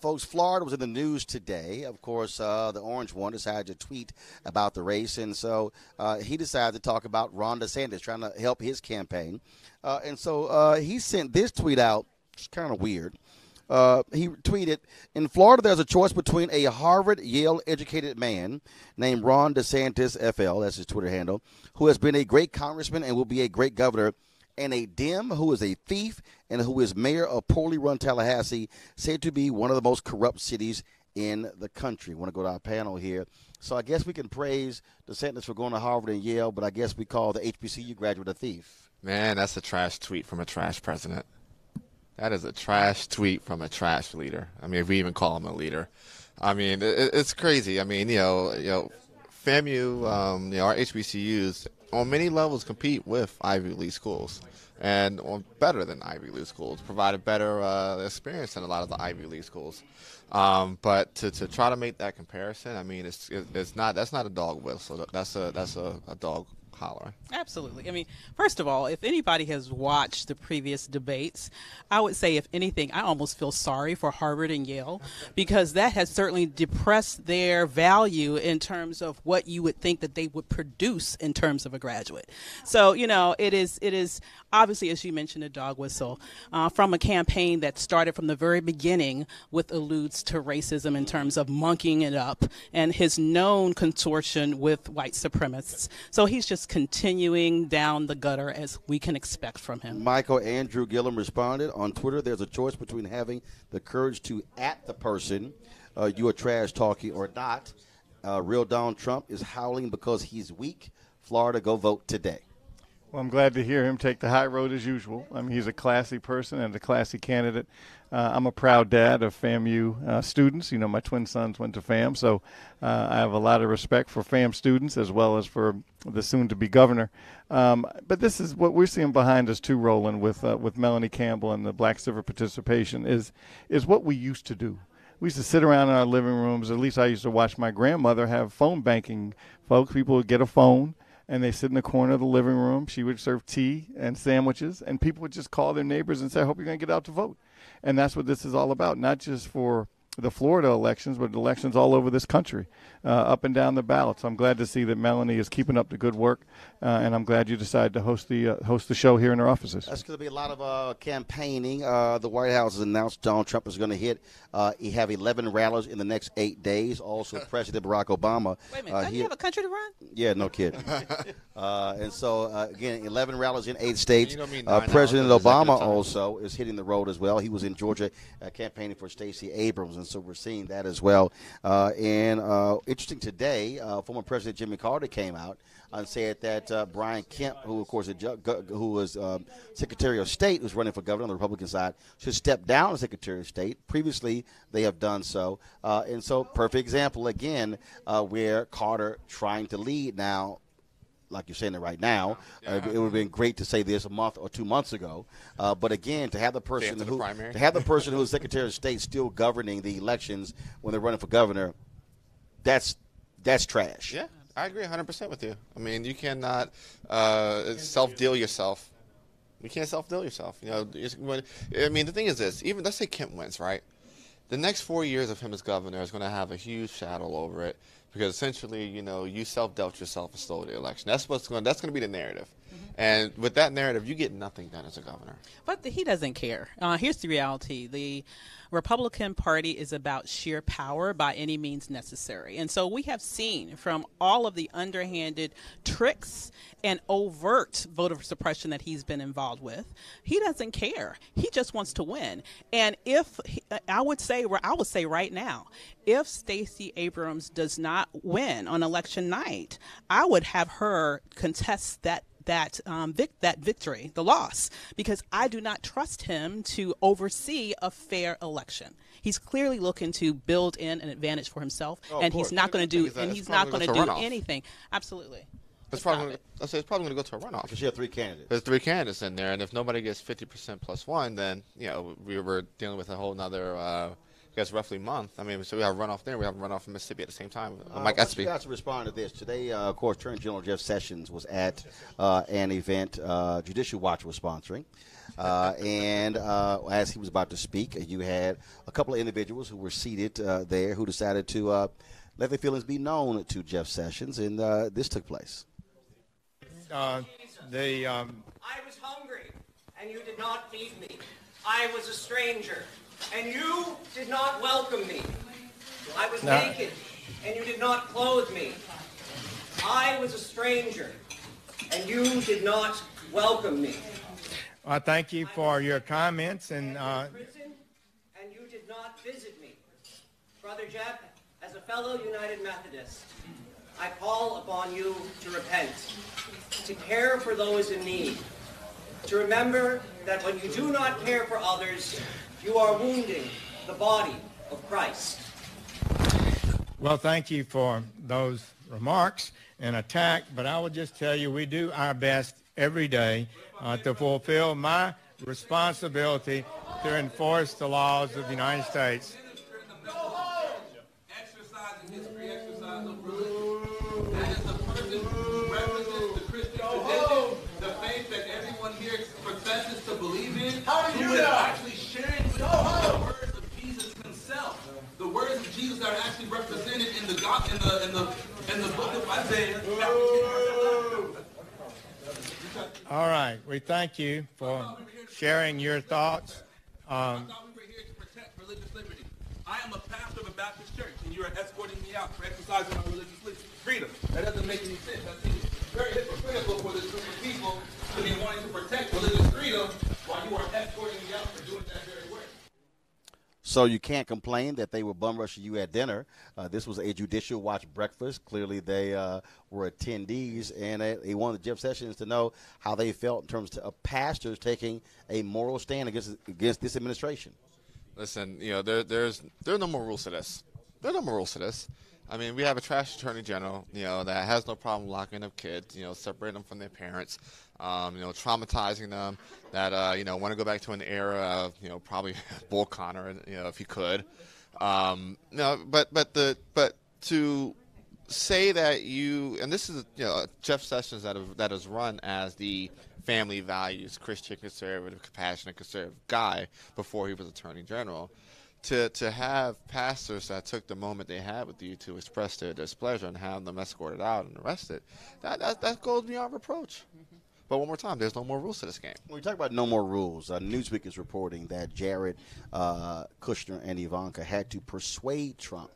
Folks, Florida was in the news today. Of course, the orange one decided to tweet about the race. And so he decided to talk about Ron DeSantis trying to help his campaign. And so he sent this tweet out. It's kind of weird. He tweeted, in Florida, there's a choice between a Harvard, Yale-educated man named Ron DeSantis, FL, that's his Twitter handle, who has been a great congressman and will be a great governor, and a Dem who is a thief and who is mayor of poorly run Tallahassee, said to be one of the most corrupt cities in the country. I want to go to our panel here. So I guess we can praise DeSantis for going to Harvard and Yale, but I guess we call the HBCU graduate a thief. Man, that's a trash tweet from a trash president. That is a trash tweet from a trash leader. I mean, if we even call him a leader. I mean, it's crazy. I mean, FAMU, our HBCUs on many levels compete with Ivy League schools and better than Ivy League schools, provide a better experience than a lot of the Ivy League schools. But to try to make that comparison, I mean, that's not a dog whistle. That's a dog hollering. Absolutely. I mean, first of all, if anybody has watched the previous debates, I would say, if anything, I almost feel sorry for Harvard and Yale, because that has certainly depressed their value in terms of what you would think that they would produce in terms of a graduate. So, it is obviously, as you mentioned, a dog whistle from a campaign that started from the very beginning with alludes to racism in terms of monkeying it up and his known consortium with white supremacists. So he's just continuing down the gutter as we can expect from him. Michael Andrew Gillum responded on Twitter, there's a choice between having the courage to at the person you are trash talking or not. Real Donald Trump is howling because he's weak. Florida, go vote today. Well, I'm glad to hear him take the high road as usual. I mean, he's a classy person and a classy candidate. I'm a proud dad of FAMU students. My twin sons went to FAM, so I have a lot of respect for FAM students as well as for the soon-to-be governor. But this is what we're seeing behind us too, Roland, with Melanie Campbell and the Black Civic Participation is what we used to do. We used to sit around in our living rooms. At least I used to watch my grandmother have phone banking folks. People would get a phone, and they sit in the corner of the living room. She would serve tea and sandwiches, and people would just call their neighbors and say, I hope you're going to get out to vote. And that's what this is all about, not just for the Florida elections, but elections all over this country, up and down the ballot. So I'm glad to see that Melanie is keeping up the good work, and I'm glad you decided to host the show here in her offices. That's going to be a lot of campaigning. The White House has announced Donald Trump is going to hit. He have 11 rallies in the next 8 days. Also, President Barack Obama. Wait a minute, doesn't he have a country to run? Yeah, no kidding. And so, again, 11 rallies in 8 states. You don't mean President Obama also is hitting the road as well. He was in Georgia campaigning for Stacey Abrams, and so we're seeing that as well. And interesting today, former President Jimmy Carter came out and said that Brian Kemp, who, of course, who was Secretary of State, who's running for governor on the Republican side, should step down as Secretary of State. Previously, they have done so. And so, perfect example, again, where Carter trying to lead now. Like you're saying it right now, it would have been great to say this a month or 2 months ago. But again, to have the person who is Secretary of State still governing the elections when they're running for governor, that's trash. Yeah, I agree 100% with you. I mean, you cannot self-deal yourself. You can't self-deal yourself. I mean, the thing is this. Even let's say Kemp wins, right? The next 4 years of him as governor is going to have a huge shadow over it. Because essentially, you self-dealt yourself and stole the election. That's going to be the narrative. Mm-hmm. And with that narrative, you get nothing done as a governor. But he doesn't care. Here's the reality. The Republican Party is about sheer power by any means necessary. And so we have seen from all of the underhanded tricks and overt voter suppression that he's been involved with, he doesn't care. He just wants to win. And I would say right now, if Stacey Abrams does not win on election night, I would have her contest that victory, the loss, because I do not trust him to oversee a fair election. He's clearly looking to build in an advantage for himself, and he's not going to do anything. Absolutely. It's probably going to go to a runoff. Because you have 3 candidates. There's 3 candidates in there, and if nobody gets 50% plus 1, then we were dealing with a whole nother guess, roughly month. I mean, so we have runoff there. We have runoff from Mississippi at the same time. I Mike want you Espy. guys to respond to this. Today, of course, Attorney General Jeff Sessions was at an event Judicial Watch was sponsoring. And as he was about to speak, you had a couple of individuals who were seated there who decided to let their feelings be known to Jeff Sessions, and this took place. I was hungry, and you did not feed me. I was a stranger, and you did not welcome me. I was naked, and you did not clothe me. I was a stranger, and you did not welcome me. I thank you for your comments, and Prison, and you did not visit me. Brother Jeff, as a fellow United Methodist, I call upon you to repent, to care for those in need, to remember that when you do not care for others, you are wounding the body of Christ. well, thank you for those remarks and attack, but I will just tell you we do our best every day to fulfill my responsibility to enforce the laws of the United States. Exercising history, exercise of religion. That is the person who represents the Christian tradition, the faith that everyone here professes to believe in, who is actually sharing with you the words of Jesus himself. The words of Jesus that are actually represented in the book of Isaiah. All right, we thank you for sharing your thoughts. I thought we were here to protect religious liberty. I am a pastor of a Baptist church, and you are escorting me out for exercising my religious freedom. That doesn't make any sense. That seems very hypocritical for this group of people to be wanting to protect religious freedom while you are escorting me out for doing that very work. So you can't complain that they were bum rushing you at dinner. This was a Judicial Watch breakfast. Clearly they were attendees, and they wanted Jeff Sessions to know how they felt in terms of pastors taking a moral stand against this administration. Listen, there are no more rules to this. There are no more rules to this. I mean, we have a trash attorney general, that has no problem locking up kids, separating them from their parents, traumatizing them, that, want to go back to an era of, probably Bull Connor, if he could. But to say that and this is, Jeff Sessions that is run as the family values, Christian conservative, compassionate conservative guy before he was attorney general. To have pastors that took the moment they had with you to express their displeasure and have them escorted out and arrested, that goes beyond reproach. Mm-hmm. But one more time, there's no more rules to this game. When we talk about no more rules, Newsweek is reporting that Jared Kushner and Ivanka had to persuade Trump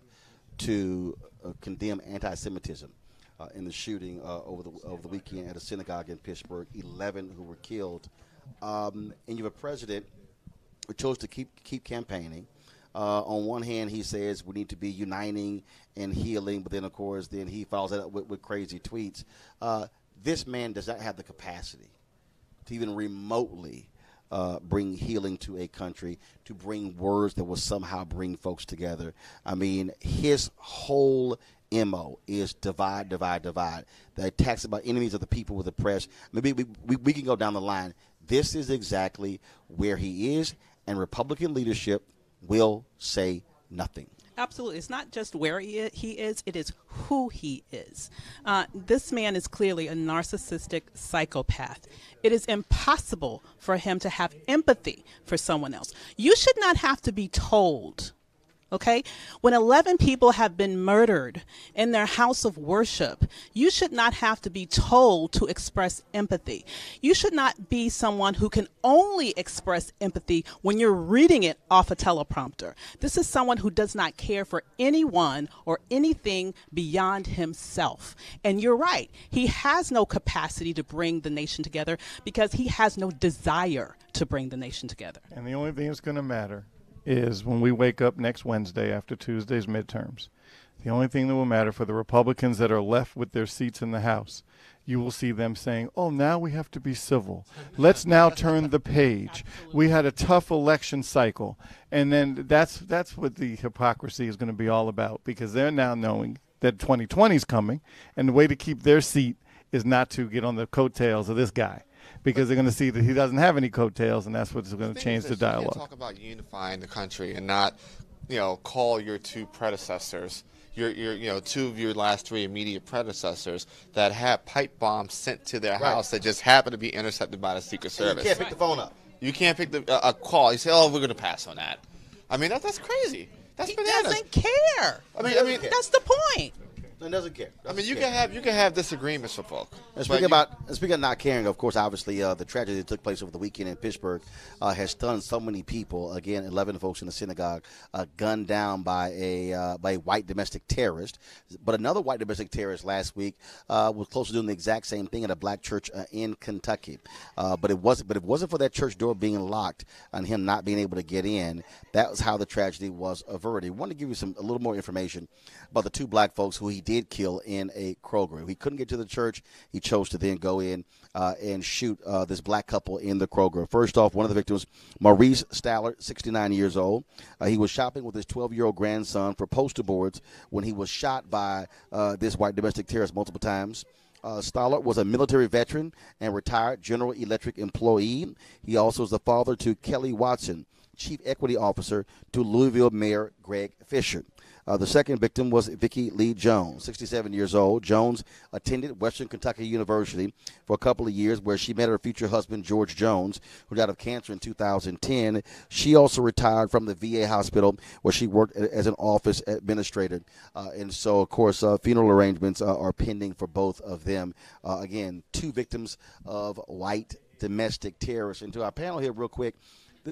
to condemn anti-Semitism in the shooting over the weekend at a synagogue in Pittsburgh, 11 who were killed. And you have a president who chose to keep campaigning. On one hand, he says we need to be uniting and healing, but then, of course, he follows that up with crazy tweets. This man does not have the capacity to even remotely bring healing to a country, to bring words that will somehow bring folks together. I mean, his whole MO is divide, divide, divide. The attacks about enemies of the people with the press. Maybe we can go down the line. This is exactly where he is, and Republican leadership will say nothing. Absolutely. It's not just where he is, it is who he is. This man is clearly a narcissistic psychopath. It is impossible for him to have empathy for someone else. You should not have to be told, okay? When 11 people have been murdered in their house of worship, you should not have to be told to express empathy. You should not be someone who can only express empathy when you're reading it off a teleprompter. This is someone who does not care for anyone or anything beyond himself. And you're right. He has no capacity to bring the nation together because he has no desire to bring the nation together. And the only thing that's going to matter is when we wake up next Wednesday after Tuesday's midterms. The only thing that will matter for the Republicans that are left with their seats in the House, you will see them saying, oh, now we have to be civil. Let's now turn the page. We had a tough election cycle. And then that's what the hypocrisy is going to be all about, because they're now knowing that 2020 is coming, and the way to keep their seat is not to get on the coattails of this guy, because they're going to see that he doesn't have any coattails, and that's what's going to change the dialogue. You can't talk about unifying the country and not call your two predecessors, your two of your last three immediate predecessors that had pipe bombs sent to their house that just happened to be intercepted by the Secret Service. You can't pick the phone up. You can't pick a call. You say, "Oh, we're going to pass on that." I mean, that's crazy. That's bananas. He doesn't care. I mean, that's the point. He doesn't care. I mean, you can have disagreements with folks. And speaking of not caring, of course, obviously, the tragedy that took place over the weekend in Pittsburgh has stunned so many people. Again, 11 folks in the synagogue gunned down by a white domestic terrorist. But another white domestic terrorist last week was close to doing the exact same thing at a black church in Kentucky. But it wasn't for that church door being locked and him not being able to get in. That was how the tragedy was averted. I want to give you a little more information about the two black folks who he did kill in a Kroger. He couldn't get to the church. He chose to then go in and shoot this black couple in the Kroger. First off, one of the victims, Maurice Stallard, 69 years old. He was shopping with his 12-year-old grandson for poster boards when he was shot by this white domestic terrorist multiple times. Stallard was a military veteran and retired General Electric employee. He also is the father to Kelly Watson, Chief Equity Officer to Louisville Mayor Greg Fisher. The second victim was Vicki Lee Jones, 67 years old. Jones attended Western Kentucky University for a couple of years where she met her future husband, George Jones, who died of cancer in 2010. She also retired from the VA hospital where she worked as an office administrator. And so, of course, funeral arrangements are pending for both of them. Again, two victims of white domestic terrorists. And to our panel here real quick,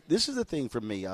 this is the thing for me.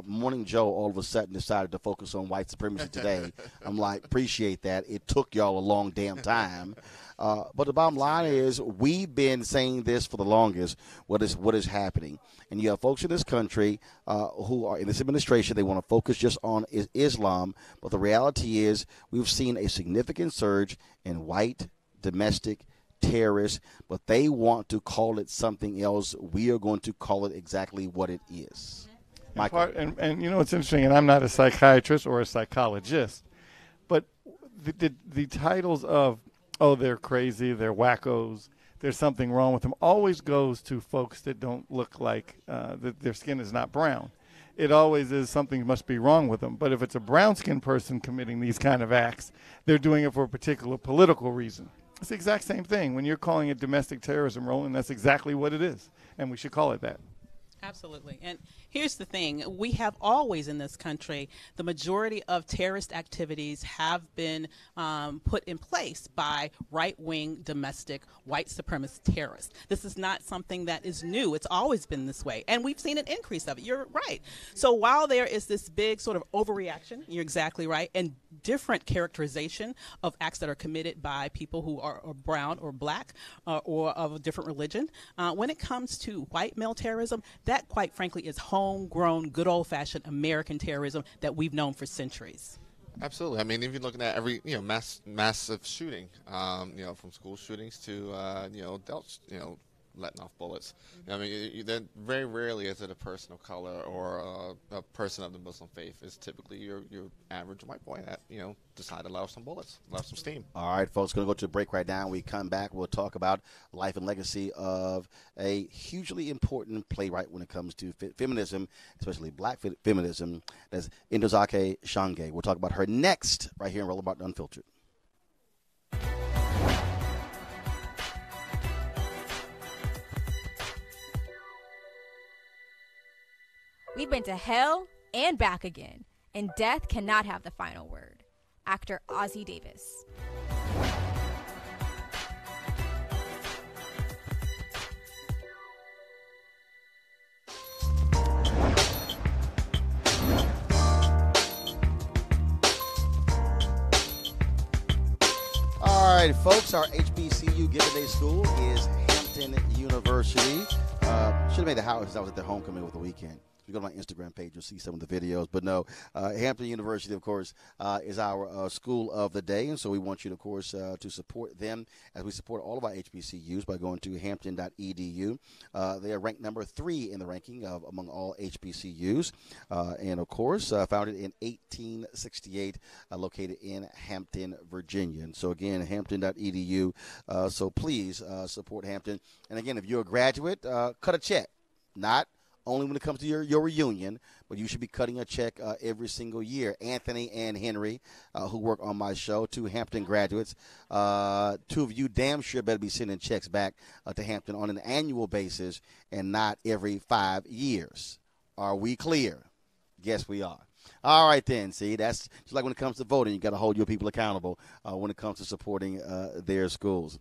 Morning Joe all of a sudden decided to focus on white supremacy today. I'm like, appreciate that. It took y'all a long damn time. But the bottom line is we've been saying this for the longest, what is happening. And you have folks in this country who are in this administration, they want to focus just on Islam. But the reality is we've seen a significant surge in white domestic terrorists, but they want to call it something else. We are going to call it exactly what it is. And you know what's interesting, and I'm not a psychiatrist or a psychologist, but the titles of, oh, they're crazy, they're wackos, there's something wrong with them, always goes to folks that don't look like that their skin is not brown. It always is something must be wrong with them. But if it's a brown-skinned person committing these kind of acts, they're doing it for a particular political reason. It's the exact same thing. When you're calling it domestic terrorism, Roland, that's exactly what it is, and we should call it that. Absolutely. And here's the thing. We have always in this country, the majority of terrorist activities have been put in place by right-wing domestic white supremacist terrorists. This is not something that is new. It's always been this way. And we've seen an increase of it. You're right. So while there is this big sort of overreaction, you're exactly right, and different characterization of acts that are committed by people who are brown or black or of a different religion, when it comes to white male terrorism, that, quite frankly, is homegrown, good old-fashioned American terrorism that we've known for centuries. Absolutely. I mean, if you're looking at every massive shooting, from school shootings to adults, letting off bullets. I mean, then very rarely is it a person of color or a person of the Muslim faith. It's typically your average white boy that decided to let off some bullets, let off some steam. All right, folks, going to go to the break right now. When we come back, we'll talk about life and legacy of a hugely important playwright when it comes to feminism, especially black feminism. That's Ntozake Shange. We'll talk about her next right here in Roland Martin Unfiltered. We've been to hell and back again, and death cannot have the final word. Actor Ozzie Davis. All right, folks, our HBCU Given Day School is Hampton University. Should have made the house. I was at their homecoming over the weekend. If you go to my Instagram page, you'll see some of the videos. But no, Hampton University, of course, is our school of the day. And so we want you, of course, to support them as we support all of our HBCUs by going to hampton.edu. They are ranked number 3 in the ranking among all HBCUs. And, of course, founded in 1868, located in Hampton, Virginia. And so, again, hampton.edu. So please support Hampton. And, again, if you're a graduate, cut a check. Not only when it comes to your reunion, but you should be cutting a check every single year. Anthony and Henry, who work on my show, 2 Hampton graduates. 2 of you damn sure better be sending checks back to Hampton on an annual basis and not every 5 years. Are we clear? Yes, we are. All right, then. See, that's just like when it comes to voting. You got to hold your people accountable when it comes to supporting their schools.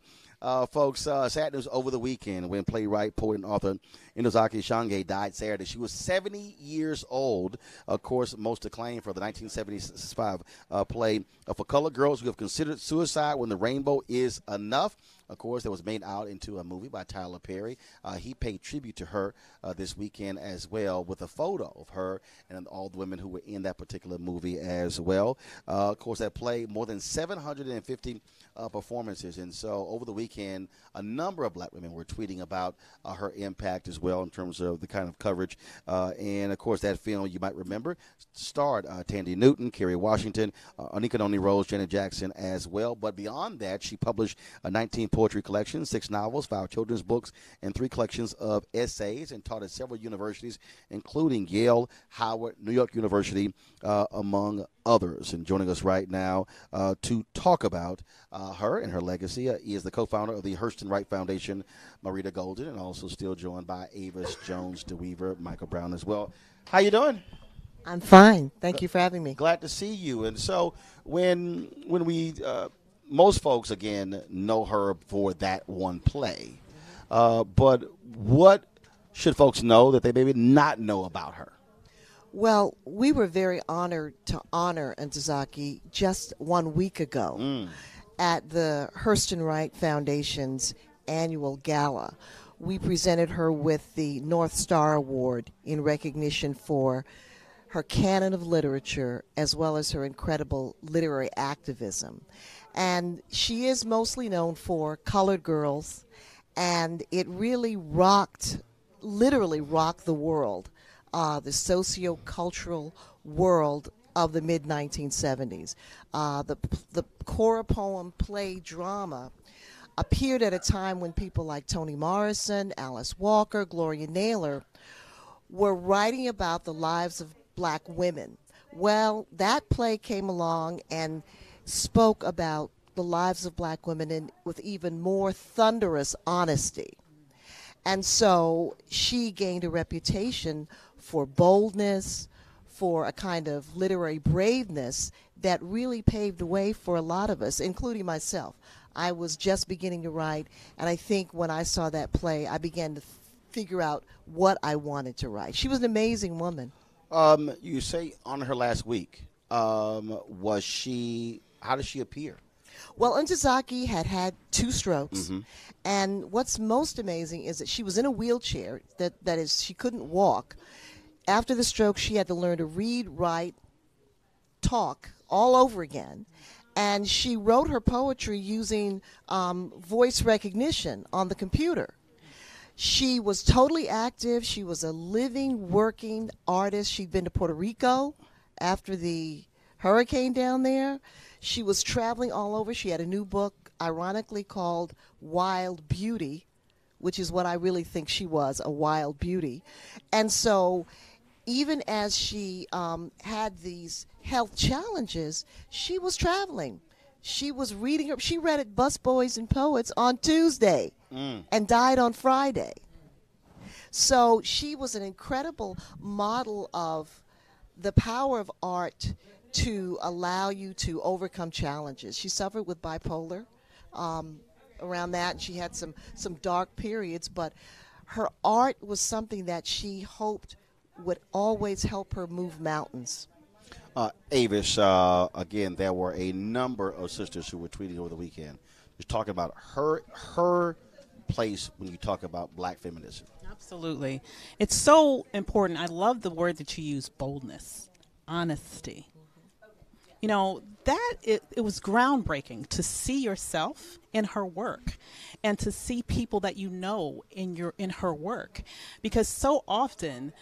Folks, sad news over the weekend when playwright, poet, and author Ntozake Shange died Saturday. She was 70 years old. Of course, most acclaimed for the 1975 play For Colored Girls Who Have Considered Suicide When the Rainbow Is Enough. Of course, that was made out into a movie by Tyler Perry. He paid tribute to her this weekend as well with a photo of her and all the women who were in that particular movie as well. Of course, that play, more than 750 performances. And so over the weekend, a number of black women were tweeting about her impact as well in terms of the kind of coverage. And, of course, that film, you might remember, starred Tandy Newton, Kerry Washington, Anika Noni Rose, Janet Jackson as well. But beyond that, she published 19 poetry collections, 6 novels, 5 children's books, and 3 collections of essays, and taught at several universities, including Yale, Howard, New York University, among others. And joining us right now to talk about her and her legacy is the co-founder of the Hurston Wright Foundation, Marita Golden, and also still joined by Avis Jones DeWeaver, Michael Brown as well. How you doing? I'm fine. Thank you for having me. Glad to see you. And so when we most folks, again, know her for that one play. But what should folks know that they maybe not know about her? Well, we were very honored to honor Ntozake just 1 week ago at the Hurston Wright Foundation's annual gala. We presented her with the North Star Award in recognition for her canon of literature as well as her incredible literary activism. And she is mostly known for Colored Girls, and it really literally rocked the world, the socio-cultural world of the mid-1970s. The Cora poem play drama appeared at a time when people like Toni Morrison, Alice Walker, Gloria Naylor were writing about the lives of black women. Well, that play came along and spoke about the lives of black women with even more thunderous honesty. And so she gained a reputation for boldness, for a kind of literary braveness that really paved the way for a lot of us, including myself. I was just beginning to write, and I think when I saw that play, I began to figure out what I wanted to write. She was an amazing woman. You say on her last week. How did she appear? Well, Ntozake had 2 strokes, and what's most amazing is that she was in a wheelchair, that is, she couldn't walk. After the stroke, she had to learn to read, write, talk all over again, and she wrote her poetry using voice recognition on the computer. She was totally active. She was a living, working artist. She'd been to Puerto Rico after the hurricane down there. She was traveling all over. She had a new book, ironically called Wild Beauty, which is what I really think she was, a wild beauty. And so even as she had these health challenges, she was traveling. She was reading her. She read at Busboys and Poets on Tuesday and died on Friday. So she was an incredible model of the power of art to allow you to overcome challenges. She suffered with bipolar around that, and she had some dark periods, but her art was something that she hoped would always help her move mountains. Avis, again, there were a number of sisters who were tweeting over the weekend just talking about her place when you talk about black feminism. Absolutely. It's so important. I love the word that you use, boldness, honesty. You know, it was groundbreaking to see yourself in her work and to see people that you know in her work, because so often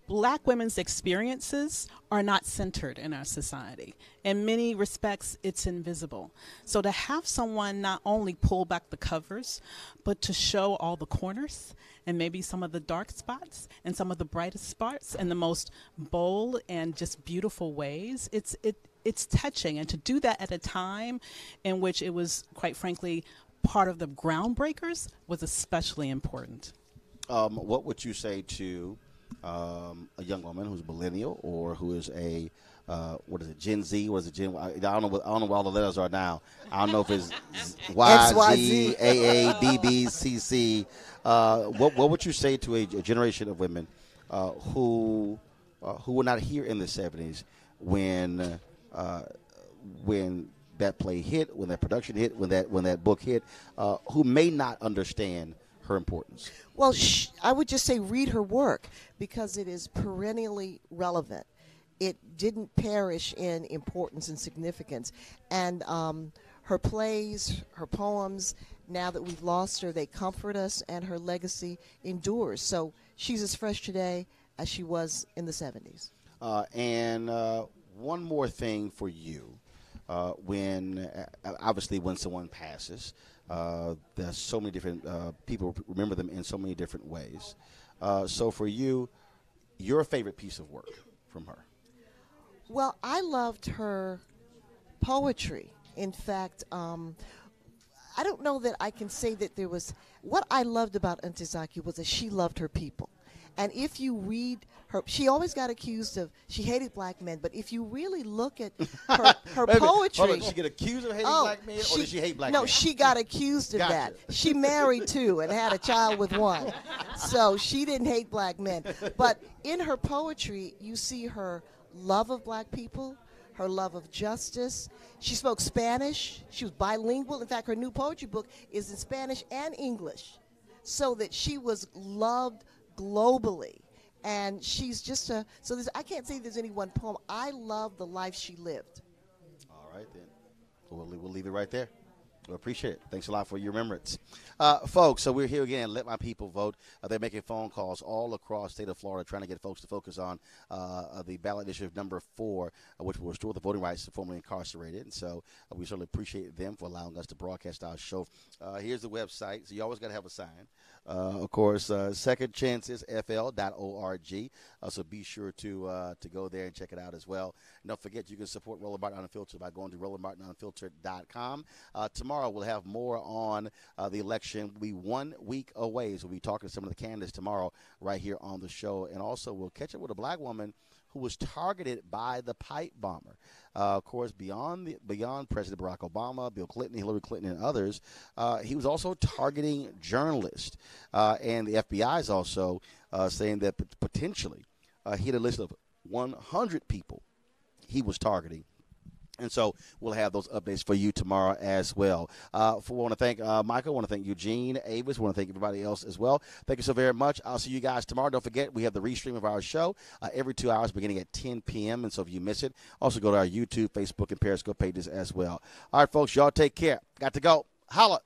Black women's experiences are not centered in our society. In many respects, it's invisible. So to have someone not only pull back the covers, but to show all the corners and maybe some of the dark spots and some of the brightest spots in the most bold and just beautiful ways, it's touching. And to do that at a time in which it was, quite frankly, part of the groundbreakers was especially important. What would you say to a young woman who's a millennial or who is a Gen Z? What is it, Gen? I don't know what all the letters are now. I don't know if it's Y, Z, AA, BB, CC. What would you say to a generation of women who were not here in the 70s when that play hit, when that production hit, when that book hit, who may not understand her importance? Well, I would just say read her work because it is perennially relevant. It didn't perish in importance and significance. And her plays, her poems, now that we've lost her, they comfort us, and her legacy endures. So she's as fresh today as she was in the 70s. And one more thing for you. When someone passes, there's so many different people remember them in so many different ways. So for you, your favorite piece of work from her? Well, I loved her poetry. In fact, I don't know that I can say that there was. What I loved about Ntozake was that she loved her people. And if you read her, she always got accused of, she hated black men. But if you really look at her poetry. Did she get accused of hating black men, or did she hate black men? No, she got accused of that. She married two and had a child with one. So she didn't hate black men. But in her poetry, you see her love of black people, her love of justice. She spoke Spanish. She was bilingual. In fact, her new poetry book is in Spanish and English, so that she was loved globally. And she's just I can't say there's any one poem. I love the life she lived. All right, then. We'll leave it right there. We appreciate it. Thanks a lot for your remembrance. Folks, so we're here again. Let My People Vote. They're making phone calls all across the state of Florida trying to get folks to focus on the ballot initiative number 4, which will restore the voting rights to formerly incarcerated. And so we certainly appreciate them for allowing us to broadcast our show. Here's the website. So you always got to have a sign. Of course, secondchancesfl.org. So be sure to go there and check it out as well. And don't forget, you can support Roland Martin Unfiltered by going to RolandMartinUnfiltered.com. Tomorrow we'll have more on the election. We'll be 1 week away, so we'll be talking to some of the candidates tomorrow right here on the show. And also we'll catch up with a black woman who was targeted by the pipe bomber. Of course, beyond President Barack Obama, Bill Clinton, Hillary Clinton, and others, he was also targeting journalists. And the FBI is also saying that potentially he had a list of 100 people he was targeting. And so we'll have those updates for you tomorrow as well. I want to thank Michael. I want to thank Eugene, Avis. I want to thank everybody else as well. Thank you so very much. I'll see you guys tomorrow. Don't forget, we have the restream of our show every 2 hours beginning at 10 p.m. And so if you miss it, also go to our YouTube, Facebook, and Periscope pages as well. All right, folks, y'all take care. Got to go. Holla.